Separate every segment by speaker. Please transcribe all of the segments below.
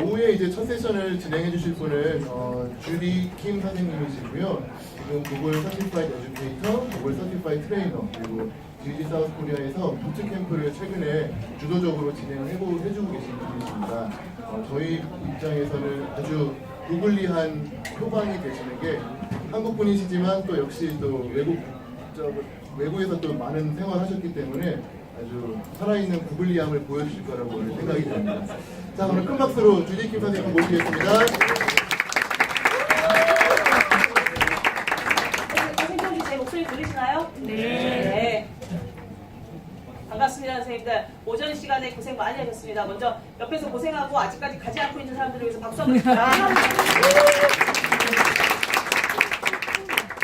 Speaker 1: 오후에 이제 첫 세션을 진행해 주실 분은 주디 킴 선생님이시고요. 지금 구글 서티파이드 에듀케이터, 구글 서티파이드 트레이너, 그리고 GG 사우스 코리아에서 부트 캠프를 최근에 주도적으로 진행을 해주고 계신 분이십니다. 저희 입장에서는 아주 구글리한 표방이 되시는 게 한국 분이시지만 또 역시 또 외국에서 또 많은 생활하셨기 때문에 아주 살아있는 구글리함을 보여주실 거라고 오늘 생각이 듭니다. 자, 오늘 큰 박수로 주디 킴 선생님 모시겠습니다.
Speaker 2: 선생님 제 목소리 들리시나요? 네. 반갑습니다, 선생님들. 오전 시간에 고생 많이 하셨습니다. 먼저 옆에서 고생하고 아직까지 가지 않고 있는 사람들을 위해서 박수 한번 주세요.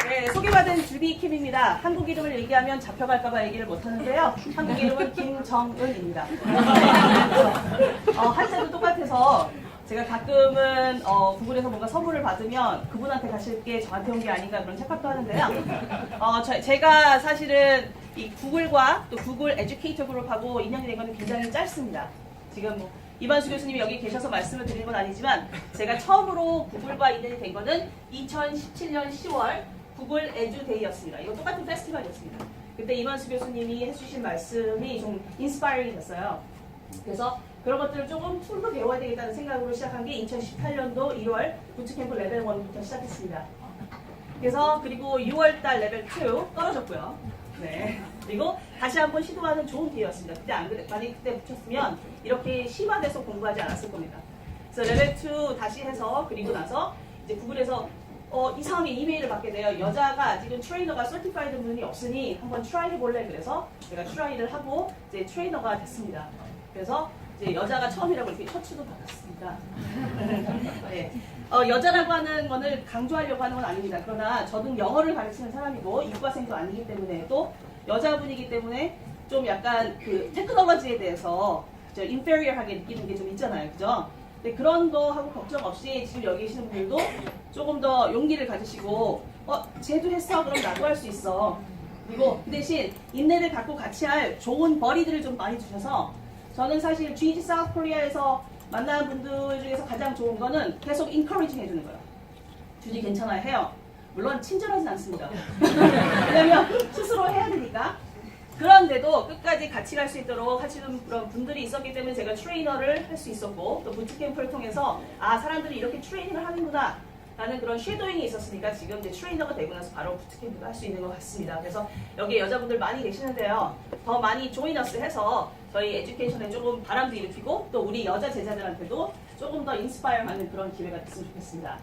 Speaker 2: 네, 소개받은 주디 킴입니다. 한국 이름을 얘기하면 잡혀갈까봐 얘기를 못하는데요. 한국 이름은 김정은입니다. 한자도 똑같아서 제가 가끔은 구글에서 뭔가 선물을 받으면 그분한테 가실 게 저한테 온 게 아닌가 그런 착각도 하는데요. 제가 사실은 이 구글과 또 구글 에듀케이터 그룹하고 인연이 된 거는 굉장히 짧습니다. 지금 뭐 이만수 교수님이 여기 계셔서 말씀을 드리는 건 아니지만 제가 처음으로 구글과 인연이 된 거는 2017년 10월 구글 에듀데이였습니다. 이거 똑같은 페스티벌이었습니다. 그때 이만수 교수님이 해주신 말씀이 좀 인스파이링이 됐어요. 그래서 그런 것들을 조금 툴로 배워야 되겠다는 생각으로 시작한 게 2018년도 1월 부트캠프 레벨 1부터 시작했습니다. 그리고 6월달 레벨 2 떨어졌고요. 네. 그리고 다시 한번 시도하는 좋은 기회였습니다. 그때 안 그래, 만약 그때 붙였으면 이렇게 심화돼서 공부하지 않았을 겁니다. 그래서 레벨 2 다시 해서 그리고 나서 이제 구글에서 이상하게 이메일을 받게 돼요. 여자가 아직은 트레이너가 서티파이드 분이 없으니 한번 트라이 해볼래. 그래서 제가 트라이를 하고 이제 트레이너가 됐습니다. 그래서 이제 여자가 처음이라고 이렇게 처추도 받았습니다. 네. 여자라고 하는 거를 강조하려고 하는 건 아닙니다. 그러나 저는 영어를 가르치는 사람이고 이과생도 아니기 때문에 또 여자분이기 때문에 좀 약간 그 테크놀로지에 대해서 인페리어하게 느끼는 게 좀 있잖아요. 그죠? 근데 그런 거 하고 걱정 없이 지금 여기 계시는 분들도 조금 더 용기를 가지시고 쟤도 했어? 그럼 나도 할 수 있어. 그리고 그 대신 인내를 갖고 같이 할 좋은 버리들을 좀 많이 주셔서 저는 사실 GG 사우스 코리아에서 만나는 분들 중에서 가장 좋은 거는 계속 인커리징 해주는 거예요. 주디 괜찮아요 해요. 물론 친절하진 않습니다. 왜냐면 스스로 해야 되니까. 그런데도 끝까지 같이 갈 수 있도록 하시는 그런 분들이 있었기 때문에 제가 트레이너를 할 수 있었고 또 부트캠프를 통해서 사람들이 이렇게 트레이닝을 하는구나 라는 그런 쉐도잉이 있었으니까 지금 이제 트레이너가 되고 나서 바로 부트캠프를 할 수 있는 것 같습니다. 그래서 여기 여자분들 많이 계시는데요. 더 많이 조이너스 해서 저희 에듀케이션에 조금 바람도 일으키고 또 우리 여자 제자들한테도 조금 더 인스파이어 하는 그런 기회가 됐으면 좋겠습니다.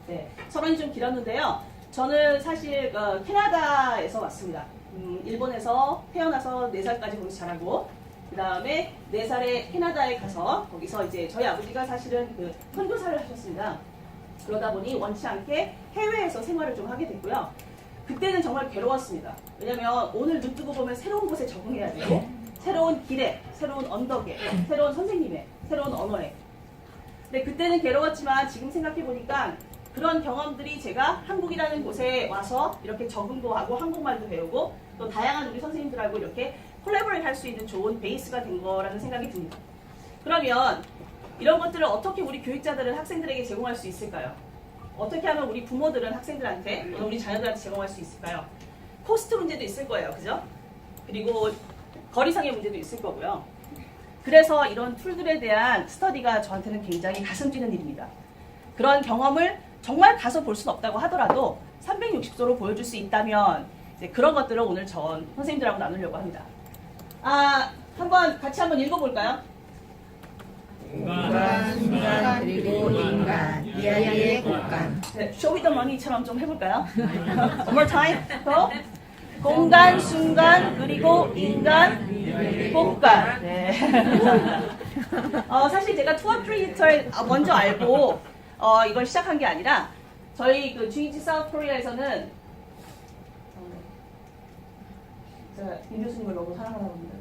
Speaker 2: 네, 서론이 좀 길었는데요. 저는 사실 캐나다에서 왔습니다. 일본에서 태어나서 4살까지 거기서 자라고 그 다음에 4살에 캐나다에 가서 거기서 이제 저희 아버지가 사실은 그 선교사를 하셨습니다. 그러다 보니 원치 않게 해외에서 생활을 좀 하게 됐고요. 그때는 정말 괴로웠습니다. 왜냐면 오늘 눈 뜨고 보면 새로운 곳에 적응해야 되고 새로운 길에, 새로운 언덕에, 새로운 선생님에, 새로운 언어에. 근데 그때는 괴로웠지만 지금 생각해보니까 그런 경험들이 제가 한국이라는 곳에 와서 이렇게 적응도 하고 한국말도 배우고 또 다양한 우리 선생님들하고 이렇게 콜라보레이트 할 수 있는 좋은 베이스가 된 거라는 생각이 듭니다. 그러면 이런 것들을 어떻게 우리 교육자들은 학생들에게 제공할 수 있을까요? 어떻게 하면 우리 부모들은 학생들한테 또는 우리 자녀들한테 제공할 수 있을까요? 코스트 문제도 있을 거예요. 그죠? 그리고 거리상의 문제도 있을 거고요. 그래서 이런 툴들에 대한 스터디가 저한테는 굉장히 가슴 뛰는 일입니다. 그런 경험을 정말 가서 볼 수는 없다고 하더라도 360도로 보여줄 수 있다면 이제 그런 것들을 오늘 전 선생님들하고 나누려고 합니다. 같이 한번 읽어볼까요?
Speaker 3: 공간, 순간, 그리고 인간, 이야기의 공간.
Speaker 2: 네, 쇼미더머니처럼 좀 해볼까요? One more time. 더. 공간, 순간, 그리고 인간, 공간. 네. 사실 제가 투어 크리에이터를 먼저 알고 이걸 시작한 게 아니라 저희 그 GG 사우스 코리아에서는 제가 임 교수님을 너무 사랑하나 봅니다.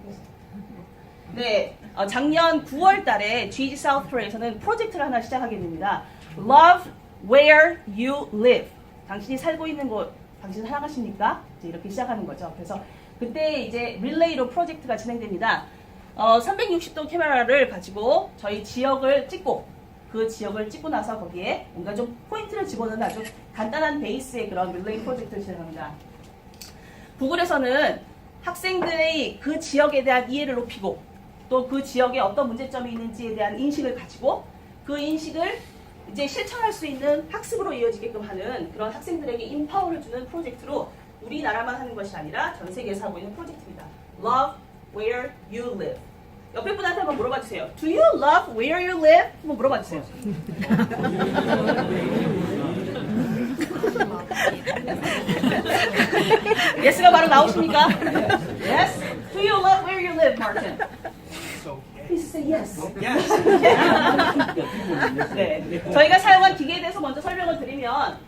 Speaker 2: 네, 작년 9월 달에 GG 사우스 코리아에서는 프로젝트를 하나 시작하게 됩니다. Love where you live. 당신이 살고 있는 곳, 당신 사랑하십니까? 이제 이렇게 시작하는 거죠. 그래서 그때 이제 릴레이로 프로젝트가 진행됩니다. 360도 카메라를 가지고 저희 지역을 찍고 그 지역을 찍고 나서 거기에 뭔가 좀 포인트를 집어넣는 아주 간단한 베이스의 그런 릴레이 프로젝트를 진행합니다. 구글에서는 학생들의 그 지역에 대한 이해를 높이고 또 그 지역에 어떤 문제점이 있는지에 대한 인식을 가지고 그 인식을 이제 실천할 수 있는 학습으로 이어지게끔 하는 그런 학생들에게 인파워를 주는 프로젝트로 우리나라만 하는 것이 아니라 전 세계에서 하고 있는 프로젝트입니다. Love where you live. 옆에 분한테 한번 물어봐 주세요. Do you love where you live? 한번 물어봐 주세요. 예스가 바로 나오십니까? Yes? Do you love where you live, Martin? Please say yes. 네, 저희가 사용한 기계에 대해서 먼저 설명을 드리면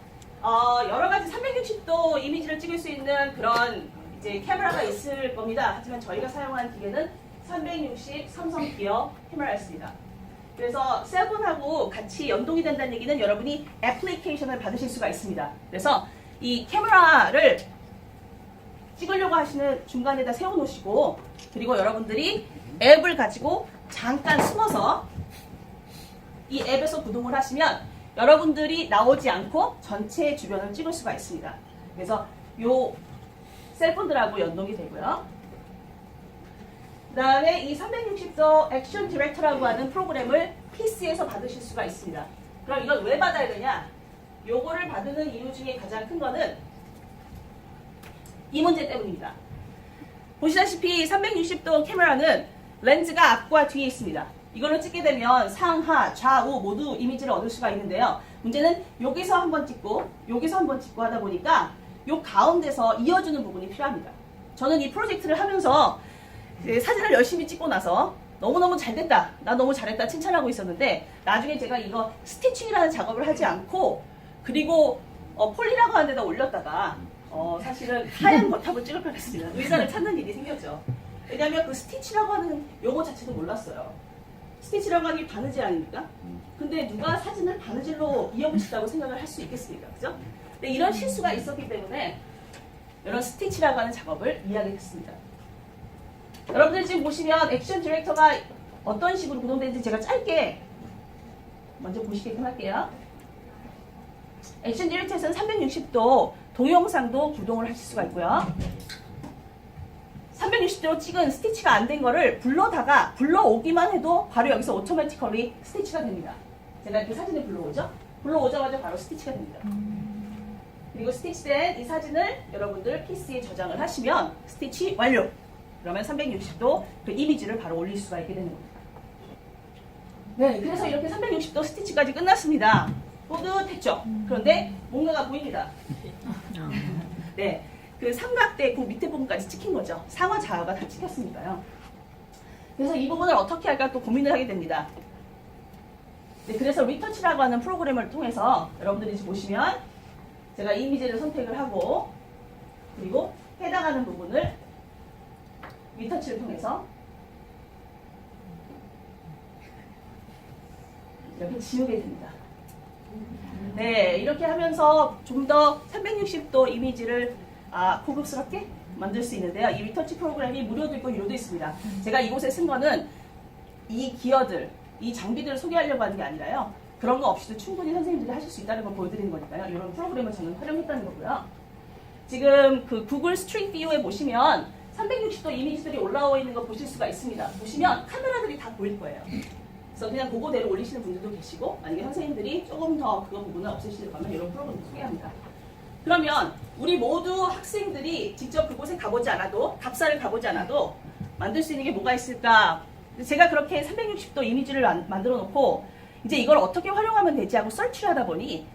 Speaker 2: 여러 가지 360도 이미지를 찍을 수 있는 그런 이제 카메라가 있을 겁니다. 하지만 저희가 사용한 기계는 360 삼성 기어 카메라였습니다. 그래서 셀폰하고 같이 연동이 된다는 얘기는 여러분이 애플리케이션을 받으실 수가 있습니다. 그래서 이 카메라를 찍으려고 하시는 중간에다 세워놓으시고 그리고 여러분들이 앱을 가지고 잠깐 숨어서 이 앱에서 구동을 하시면 여러분들이 나오지 않고 전체 주변을 찍을 수가 있습니다. 그래서 요 셀폰들하고 연동이 되고요. 그 다음에 이 360도 액션 디렉터라고 하는 프로그램을 PC에서 받으실 수가 있습니다. 그럼 이걸 왜 받아야 되냐? 요거를 받는 이유 중에 가장 큰 거는 이 문제 때문입니다. 보시다시피 360도 카메라는 렌즈가 앞과 뒤에 있습니다. 이걸로 찍게 되면 상하, 좌우 모두 이미지를 얻을 수가 있는데요. 문제는 여기서 한번 찍고 여기서 한번 찍고 하다 보니까 요 가운데서 이어주는 부분이 필요합니다. 저는 이 프로젝트를 하면서 사진을 열심히 찍고 나서 너무너무 잘됐다, 나 너무 잘했다 칭찬하고 있었는데 나중에 제가 이거 스티칭이라는 작업을 하지 않고 그리고 폴리라고 하는 데다 올렸다가 사실은 하얀 버탑을 찍을 뻔했습니다. 의사를 찾는 일이 생겼죠. 왜냐하면 그 스티치라고 하는 용어 자체도 몰랐어요. 스티치라고 하는 게 바느질 아닙니까? 근데 누가 사진을 바느질로 이어붙인다고 생각을 할 수 있겠습니까? 그죠? 근데 이런 실수가 있었기 때문에 이런 스티치라고 하는 작업을 이해하게 됐습니다. 여러분들 지금 보시면 액션 디렉터가 어떤 식으로 구동되는지 제가 짧게 먼저 보시게끔 할게요. 액션 디렉터에서는 360도 동영상도 구동을 하실 수가 있고요. 360도로 찍은 스티치가 안 된 거를 불러오기만 해도 바로 여기서 오토매티컬리 스티치가 됩니다. 제가 이렇게 사진을 불러오죠? 불러오자마자 바로 스티치가 됩니다. 그리고 스티치된 이 사진을 여러분들 PC에 저장을 하시면 스티치 완료! 그러면 360도 그 이미지를 바로 올릴 수가 있게 되는 겁니다. 네, 그래서 이렇게 360도 스티치까지 끝났습니다. 뿌듯했죠? 그런데 뭔가가 보입니다. 네, 그 삼각대 그 밑에 부분까지 찍힌 거죠. 상하 좌우가 다 찍혔으니까요. 그래서 이 부분을 어떻게 할까 또 고민을 하게 됩니다. 네, 그래서 리터치라고 하는 프로그램을 통해서 여러분들이 지금 보시면 제가 이미지를 선택을 하고 그리고 해당하는 부분을 리터치를 통해서 이렇게 지우게 됩니다. 네, 이렇게 하면서 좀 더 360도 이미지를 고급스럽게 만들 수 있는데요. 이 리터치 프로그램이 무료도 있고 유료도 있습니다. 제가 이곳에 쓴 거는 이 기어들, 이 장비들을 소개하려고 하는 게 아니라요. 그런 거 없이도 충분히 선생님들이 하실 수 있다는 걸 보여드리는 거니까요. 이런 프로그램을 저는 활용했다는 거고요. 지금 그 구글 스트리트 뷰에 보시면 360도 이미지들이 올라와 있는 거 보실 수가 있습니다. 보시면 카메라들이 다 보일 거예요. 그래서 그냥 그거대로 올리시는 분들도 계시고 만약에 선생님들이 조금 더 그거 부분을 없애시려고 하면 이런 프로그램을 소개합니다. 그러면 우리 모두 학생들이 직접 그곳에 가보지 않아도 답사를 가보지 않아도 만들 수 있는 게 뭐가 있을까? 제가 그렇게 360도 이미지를 만들어 놓고 이제 이걸 어떻게 활용하면 되지 하고 서치를 하다 보니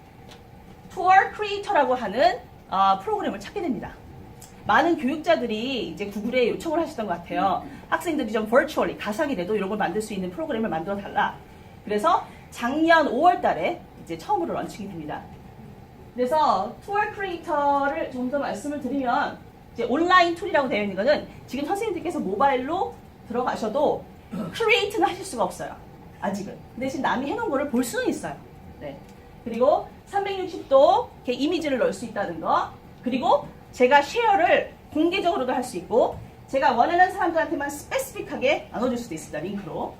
Speaker 2: 투어 크리에이터라고 하는 프로그램을 찾게 됩니다. 많은 교육자들이 이제 구글에 요청을 하셨던 것 같아요. 학생들이 좀 virtually 가상이 돼도 이런 걸 만들 수 있는 프로그램을 만들어 달라. 그래서 작년 5월 달에 이제 처음으로 런칭이 됩니다. 그래서 투어 크리에이터를 좀 더 말씀을 드리면 이제 온라인 툴이라고 되어 있는 거는 지금 선생님들께서 모바일로 들어가셔도 크리에이트는 하실 수가 없어요. 아직은. 대신 남이 해놓은 거를 볼 수는 있어요. 네. 그리고 360도 이렇게 이미지를 넣을 수 있다는 거. 그리고 제가 쉐어를 공개적으로도 할 수 있고 제가 원하는 사람들한테만 스페시픽하게 나눠줄 수도 있습니다. 링크로.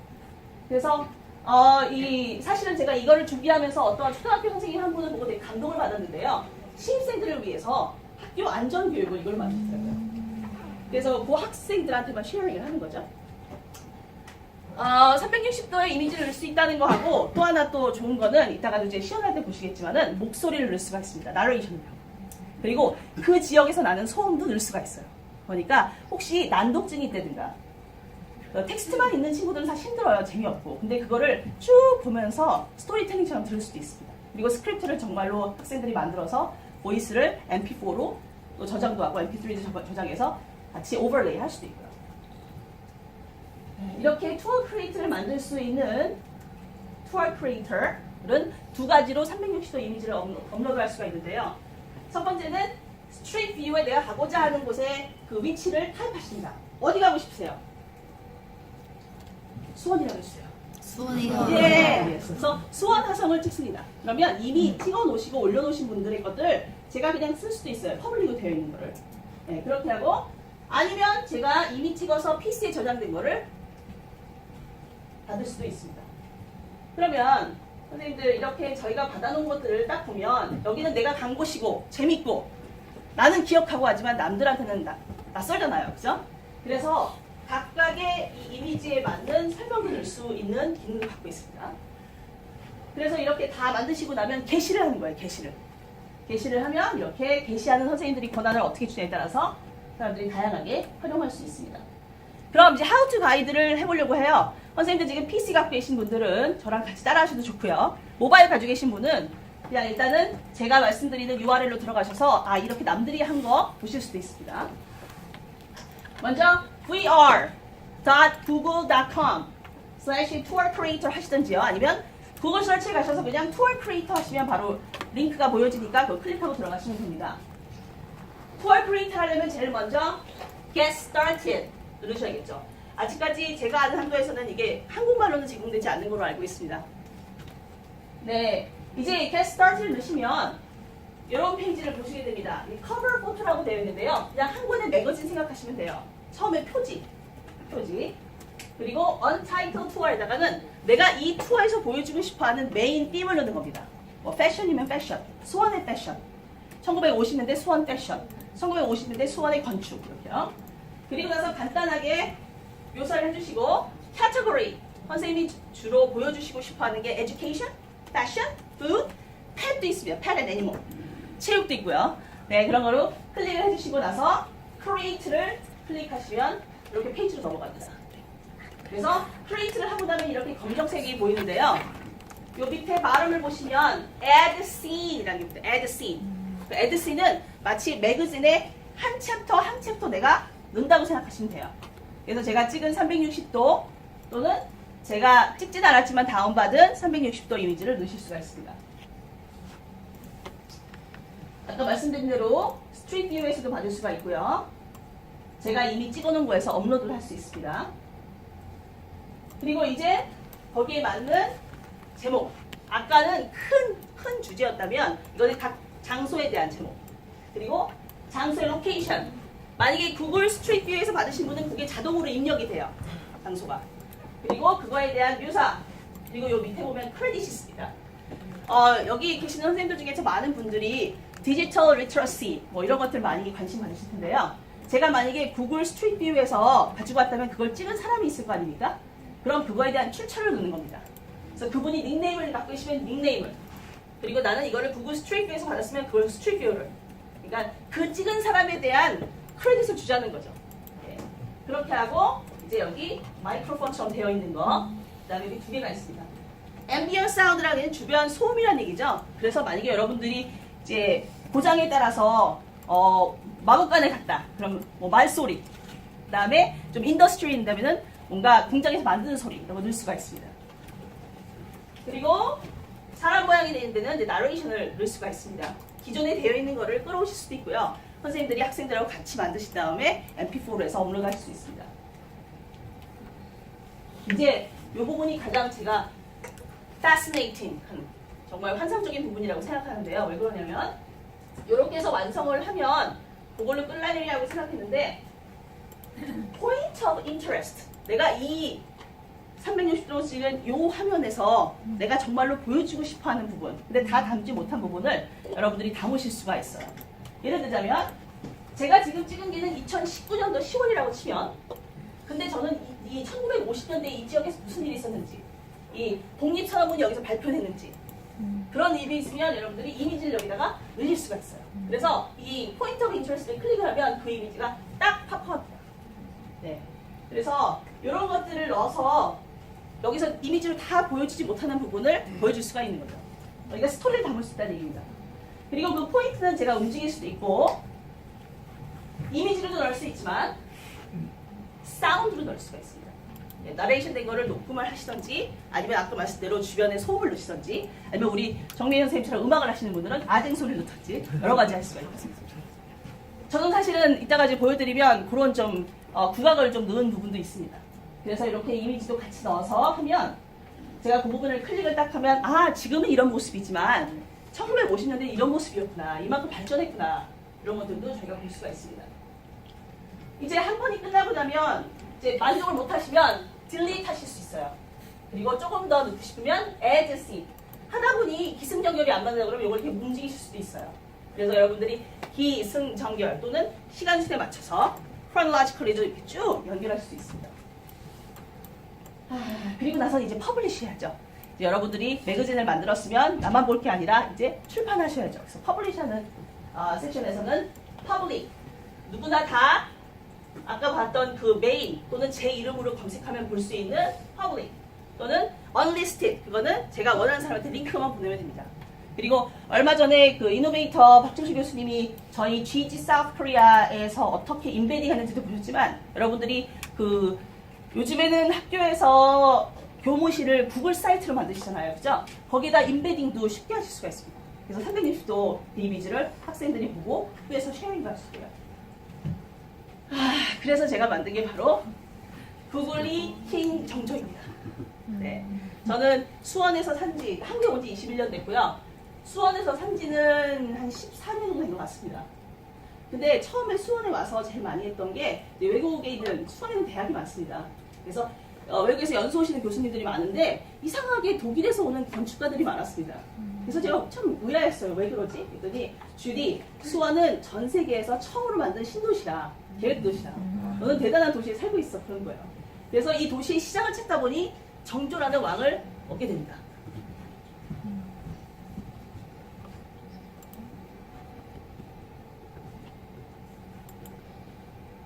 Speaker 2: 그래서 사실은 제가 이거를 준비하면서 어떤 초등학교 선생님 한 분을 보고 되게 감동을 받았는데요. 신입생들을 위해서 학교 안전 교육을 이걸 만들었어요. 그래서 그 학생들한테만 쉐어링을 하는 거죠. 360도의 이미지를 넣을 수 있다는 거 하고 또 하나 또 좋은 거는 이따가도 이제 시연할 때 보시겠지만은 목소리를 넣을 수가 있습니다. 나레이션을요. 그리고 그 지역에서 나는 소음도 넣을 수가 있어요. 그러니까 혹시 난독증이 있다든가 텍스트만 있는 친구들은 사실 힘들어요. 재미없고. 근데 그거를 쭉 보면서 스토리텔링처럼 들을 수도 있습니다. 그리고 스크립트를 정말로 학생들이 만들어서 보이스를 MP4로 또 저장도 하고 MP3도 저장해서 같이 오버레이 할 수도 있고요. 이렇게 투어 크리에이터를 만들 수 있는 투어 크리에이터는 두 가지로 360도 이미지를 업로드할 수가 있는데요. 첫 번째는 스트리트 뷰에 내가 가고자 하는 곳의 그 위치를 타입하십니다. 어디 가고 싶으세요? 수원이라고 해주세요.
Speaker 3: 수원이요.
Speaker 2: 예. 그래서 수원 화성을 찍습니다. 그러면 이미 찍어 놓으시고 올려 놓으신 분들의 것들 제가 그냥 쓸 수도 있어요. 퍼블릭으로 되어 있는 거를. 네, 그렇게 하고 아니면 제가 이미 찍어서 PC에 저장된 거를 받을 수도 있습니다. 그러면 선생님들 이렇게 저희가 받아놓은 것들을 딱 보면 여기는 내가 간 곳이고 재밌고 나는 기억하고 하지만 남들한테는 낯설잖아요. 그죠? 그래서 각각의 이 이미지에 맞는 설명을 줄 수 있는 기능을 갖고 있습니다. 그래서 이렇게 다 만드시고 나면 게시를 하는 거예요. 게시를 하면 이렇게 게시하는 선생님들이 권한을 어떻게 주냐에 따라서 사람들이 다양하게 활용할 수 있습니다. 그럼 이제 How to 가이드를 해보려고 해요. 선생님들 지금 PC 갖고 계신 분들은 저랑 같이 따라 하셔도 좋고요. 모바일 가지고 계신 분은 그냥 일단은 제가 말씀드리는 URL로 들어가셔서 이렇게 남들이 한 거 보실 수도 있습니다. 먼저 vr.google.com/tour-creator 하시든지요. 아니면 구글 서치에 가셔서 그냥 tour creator 하시면 바로 링크가 보여지니까 그거 클릭하고 들어가시면 됩니다. tour creator 하려면 제일 먼저 get started 누르셔야겠죠. 아직까지 제가 아는 한도에서는 이게 한국말로는 제공되지 않는 걸로 알고 있습니다. 네, 이제 get started 넣으시면 이런 페이지를 보시게 됩니다. 커버 포토라고 되어 있는데요. 그냥 한 권의 매거진 생각하시면 돼요. 처음에 표지. 그리고 untitled tour에다가는 내가 이 투어에서 보여주고 싶어하는 메인 띠을 넣는 겁니다. 뭐 패션이면 패션, 수원의 패션, 1950년대 수원 패션, 1950년대 수원의 건축 이렇게요. 그리고 나서 간단하게 묘사를 해주시고 category, 선생님이 주로 보여주시고 싶어하는 게 education, fashion, food, pet도 있습니다. pet and animal. 체육도 있고요. 네, 그런 거로 클릭을 해주시고 나서 create를 클릭하시면 이렇게 페이지로 넘어갑니다. 그래서 create를 하고 나면 이렇게 검정색이 보이는데요. 요 밑에 발음을 보시면 add scene이라는 게 있습니다. add scene. 그 add scene은 마치 매거진의 한 챕터 내가 넣는다고 생각하시면 돼요. 그래서 제가 찍은 360도 또는 제가 찍진 않았지만 다운받은 360도 이미지를 넣으실 수가 있습니다. 아까 말씀드린 대로 스트리트 뷰에서도 받을 수가 있고요. 제가 이미 찍어놓은 거에서 업로드를 할 수 있습니다. 그리고 이제 거기에 맞는 제목. 아까는 큰 주제였다면 이거는 각 장소에 대한 제목. 그리고 장소의 로케이션. 만약에 구글 스트리트 뷰에서 받으신 분은 그게 자동으로 입력이 돼요. 장소가. 그리고 그거에 대한 묘사. 그리고 요 밑에 보면 크레딧이 있습니다. 여기 계시는 선생님들 중에서 많은 분들이 디지털 리터러시 뭐 이런 것들 많이 관심 가지실 텐데요. 제가 만약에 구글 스트리트 뷰에서 가지고 왔다면 그걸 찍은 사람이 있을 거 아닙니까? 그럼 그거에 대한 출처를 넣는 겁니다. 그래서 그분이 닉네임을 갖고 계시면 닉네임을, 그리고 나는 이거를 구글 스트리트 뷰에서 받았으면 그걸 스트리트 뷰를, 그러니까 그 찍은 사람에 대한 크레딧을 주자는 거죠. 네. 그렇게 하고 이제 여기 마이크로폰처럼 되어 있는 거, 그다음에 여기 두 개가 있습니다. 앰비언트 사운드라는 게 주변 소음이라는 얘기죠. 그래서 만약에 여러분들이 이제 고장에 따라서 마구간에 갔다. 그럼 뭐 말소리. 그다음에 좀 인더스트리인다면은 뭔가 공장에서 만드는 소리 이런 거 넣을 수가 있습니다. 그리고 사람 모양이 되는 데는 이제 나레이션을 넣을 수가 있습니다. 기존에 되어 있는 거를 끌어오실 수도 있고요. 선생님들이 학생들하고 같이 만드신 다음에 MP4로 해서 업로드할 수 있습니다. 이제 이 부분이 가장 제가 fascinating, 정말 환상적인 부분이라고 생각하는데요. 왜 그러냐면 이렇게 해서 완성을 하면 그걸로 끌라내려고 생각했는데 point of interest, 내가 이 360도 찍은 요 화면에서 내가 정말로 보여주고 싶어하는 부분, 근데 다 담지 못한 부분을 여러분들이 담으실 수가 있어요. 예를 들자면 제가 지금 찍은 게는 2019년도 10월이라고 치면, 근데 저는 이 1950년대 이 지역에서 무슨 일이 있었는지, 이 독립선언문이 여기서 발표됐는지, 그런 일이 있으면 여러분들이 이미지를 여기다가 넣을 수가 있어요. 그래서 이 포인트 오브 인터레스트를 클릭하면 그 이미지가 딱 팝업합니다. 네. 그래서 이런 것들을 넣어서 여기서 이미지로 다 보여주지 못하는 부분을 보여줄 수가 있는 거죠. 여기가 스토리를 담을 수 있다는 얘기입니다. 그리고 그 포인트는 제가 움직일 수도 있고 이미지로도 넣을 수 있지만 사운드로 넣을 수가 있습니다. 네, 나레이션 된 거를 녹음을 하시던지 아니면 아까 말씀대로 주변에 소음을 넣으시던지 아니면 우리 정미연 선생님처럼 음악을 하시는 분들은 아쟁 소리를 넣던지 여러 가지 할 수가 있습니다. 저는 사실은 이따가 이제 보여드리면 그런 좀 국악을 좀 넣은 부분도 있습니다. 그래서 이렇게 이미지도 같이 넣어서 하면 제가 그 부분을 클릭을 딱 하면 아 지금은 이런 모습이지만 1950년대 이런 모습이었구나, 이만큼 발전했구나, 이런 것들도 저희가 볼 수가 있습니다. 이제 한 번이 끝나고 나면 이제 만족을 못 하시면 딜리트 하실 수 있어요. 그리고 조금 더 넣고 싶으면 add scene 하다 보니 기승전결이 안 맞는다 그러면 이걸 이렇게 움직이실 수도 있어요. 그래서 여러분들이 기승전결 또는 시간순에 맞춰서 chronologically도 이렇게 쭉 연결할 수 있습니다. 그리고 나서 이제 퍼블리시 해야죠. 이제 여러분들이 매거진을 만들었으면 나만 볼 게 아니라 이제 출판하셔야죠. 그래서 퍼블리시하는 섹션에서는 public, 누구나 다 아까 봤던 그 메인 또는 제 이름으로 검색하면 볼 수 있는 public 또는 unlisted, 그거는 제가 원하는 사람한테 링크만 보내면 됩니다. 그리고 얼마 전에 그 이노베이터 박정식 교수님이 저희 GG 사우스 코리아에서 어떻게 인베딩 하는지도 보셨지만 여러분들이 그 요즘에는 학교에서 교무실을 구글 사이트로 만드시잖아요. 그죠? 거기다 인베딩도 쉽게 하실 수가 있습니다. 그래서 360도 이미지를 학생들이 보고 학교에서 쉐어링도 할 수 있고요. 그래서 제가 만든 게 바로 구글리 킹 정조입니다. 네. 저는 수원에서 산지, 한국에 온 지 21년 됐고요. 수원에서 산지는 한 14년 정도 된 것 같습니다. 근데 처음에 수원에 와서 제일 많이 했던 게 외국에 있는, 수원에는 대학이 많습니다. 그래서 외국에서 연수 오시는 교수님들이 많은데 이상하게 독일에서 오는 건축가들이 많았습니다. 그래서 제가 참 의아했어요. 왜 그러지? 그랬더니 주디, 수원은 전 세계에서 처음으로 만든 신도시다. 계획도시다. 너는 대단한 도시에 살고 있어. 그런 거예요. 그래서 이 도시의 시작을 찾다 보니 정조라는 왕을 얻게 됩니다.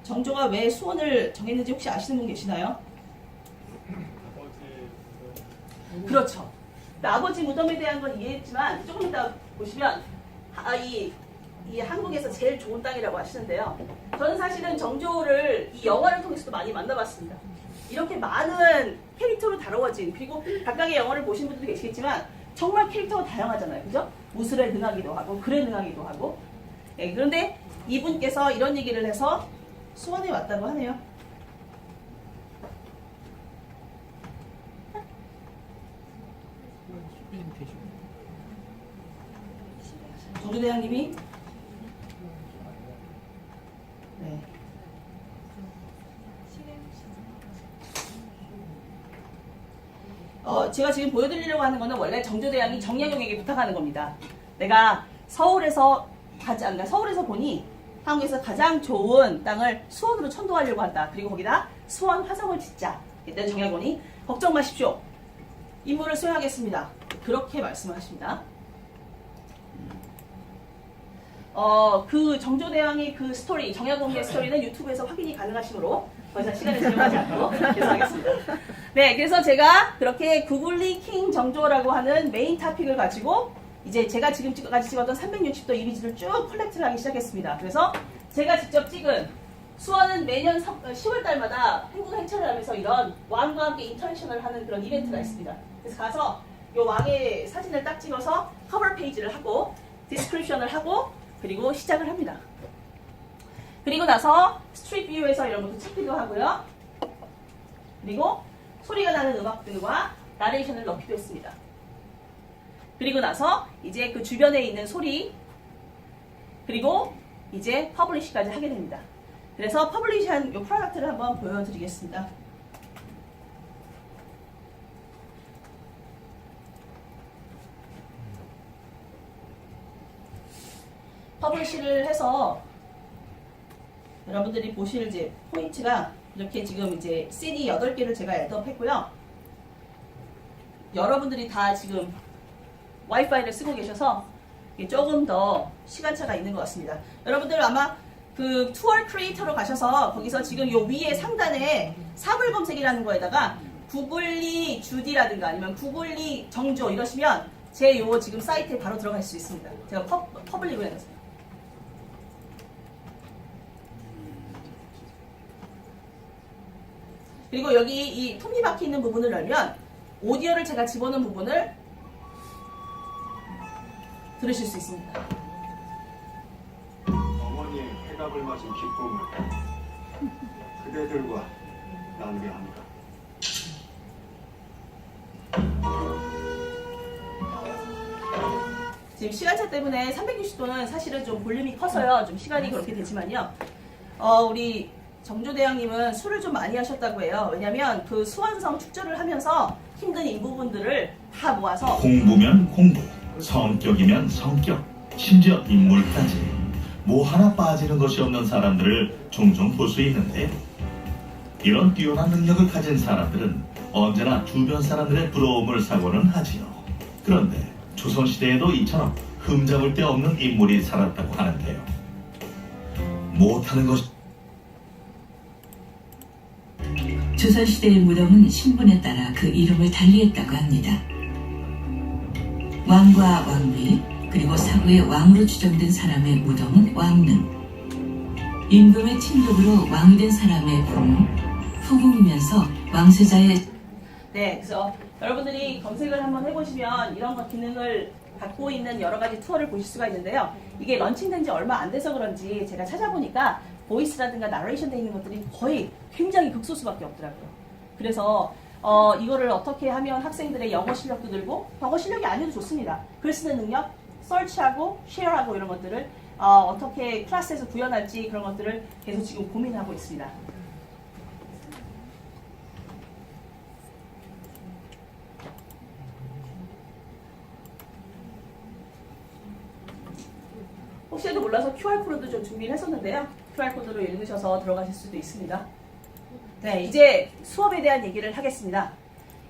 Speaker 2: 정조가 왜 수원을 정했는지 혹시 아시는 분 계시나요? 그렇죠. 아버지 무덤에 대한 건 이해했지만 조금 이따 보시면 이 한국에서 제일 좋은 땅이라고 하시는데요. 저는 사실은 정조를 이 영화를 통해서도 많이 만나봤습니다. 이렇게 많은 캐릭터로 다루어진, 그리고 각각의 영화를 보신 분들도 계시겠지만 정말 캐릭터가 다양하잖아요. 그죠? 무술에 능하기도 하고 글에 능하기도 하고. 네, 그런데 이분께서 이런 얘기를 해서 수원에 왔다고 하네요. 정조대왕님이 네. 제가 지금 보여드리려고 하는 거는 원래 정조대왕이 정약용에게 부탁하는 겁니다. 내가 서울에서 보니 한국에서 가장 좋은 땅을 수원으로 천도하려고 한다. 그리고 거기다 수원 화성을 짓자. 그때 정약용이 걱정 마십시오. 임무를 수행하겠습니다. 그렇게 말씀하십니다. 그 정조대왕의 그 스토리, 정약용의 스토리는 유튜브에서 확인이 가능하시므로 더 이상 시간을 지용하지 않고 계속하겠습니다. 네, 그래서 제가 그렇게 구글리 킹 정조라고 하는 메인 토픽을 가지고 이제 제가 지금까지 찍었던 360도 이미지를 쭉 컬렉트를 하기 시작했습니다. 그래서 제가 직접 찍은 수원은 매년 10월 달마다 행군 행차를 하면서 이런 왕과 함께 인터랙션을 하는 그런 이벤트가 있습니다. 그래서 가서 이 왕의 사진을 딱 찍어서 커버 페이지를 하고 디스크립션을 하고 그리고 시작을 합니다. 그리고 나서 스트릿 뷰에서 이런 것도 찍기도 하고요. 그리고 소리가 나는 음악들과 나레이션을 넣기도 했습니다. 그리고 나서 이제 그 주변에 있는 소리, 그리고 이제 퍼블리시까지 하게 됩니다. 그래서 퍼블리시한 이 프로덕트를 한번 보여드리겠습니다. 퍼블리시를 해서 여러분들이 보실 이제 포인트가 이렇게 지금 이제 CD 8개를 제가 애드업했고요. 여러분들이 다 지금 와이파이를 쓰고 계셔서 조금 더 시간차가 있는 것 같습니다. 여러분들 아마 그 투어 크리에이터로 가셔서 거기서 지금 요 위에 상단에 사물 검색이라는 거에다가 구글리 주디라든가 아니면 구글리 정조 이러시면 제 요 지금 사이트에 바로 들어갈 수 있습니다. 제가 퍼블릭을 해놨어요. 그리고 여기 이 톱니바퀴 있는 부분을 열면 오디오를 제가 집어넣은 부분을 들으실 수 있습니다.
Speaker 4: 어머니의 회갑을 맞은 기쁨을 그대들과 나누게 합니다.
Speaker 2: 지금 시간차 때문에 360도는 사실은 좀 볼륨이 커서요. 좀 시간이 그렇게 되지만요. 우리 정조대왕님은 술을 좀 많이 하셨다고 해요. 왜냐면 그 수원성 축제를 하면서 힘든 인부분들을 다 모아서
Speaker 5: 공부면 공부, 성격이면 성격, 심지어 인물까지 뭐 하나 빠지는 것이 없는 사람들을 종종 볼 수 있는데 이런 뛰어난 능력을 가진 사람들은 언제나 주변 사람들의 부러움을 사고는 하지요. 그런데 조선시대에도 이처럼 흠잡을 데 없는 인물이 살았다고 하는데요. 못하는 것이
Speaker 6: 조선시대의 무덤은 신분에 따라 그 이름을 달리했다고 합니다. 왕과 왕비, 그리고 사후에 왕으로 추정된 사람의 무덤은 왕릉. 임금의 친족으로 왕이 된 사람의 부모, 후궁이면서 왕세자의
Speaker 2: 네, 그래서 여러분들이 검색을 한번 해보시면 이런 거 기능을 갖고 있는 여러 가지 투어를 보실 수가 있는데요. 이게 런칭된 지 얼마 안 돼서 그런지 제가 찾아보니까 보이스라든가 나레이션 돼 있는 것들이 거의 굉장히 극소수밖에 없더라고요. 그래서 이거를 어떻게 하면 학생들의 영어 실력도 늘고 영어 실력이 아니어도 좋습니다. 글 쓰는 능력, 서치하고 쉐어하고 이런 것들을 어떻게 클래스에서 구현할지 그런 것들을 계속 지금 고민하고 있습니다. 혹시라도 몰라서 QR코드도 좀 준비를 했었는데요. QR코드로 읽으셔서 들어가실 수도 있습니다. 네, 이제 수업에 대한 얘기를 하겠습니다.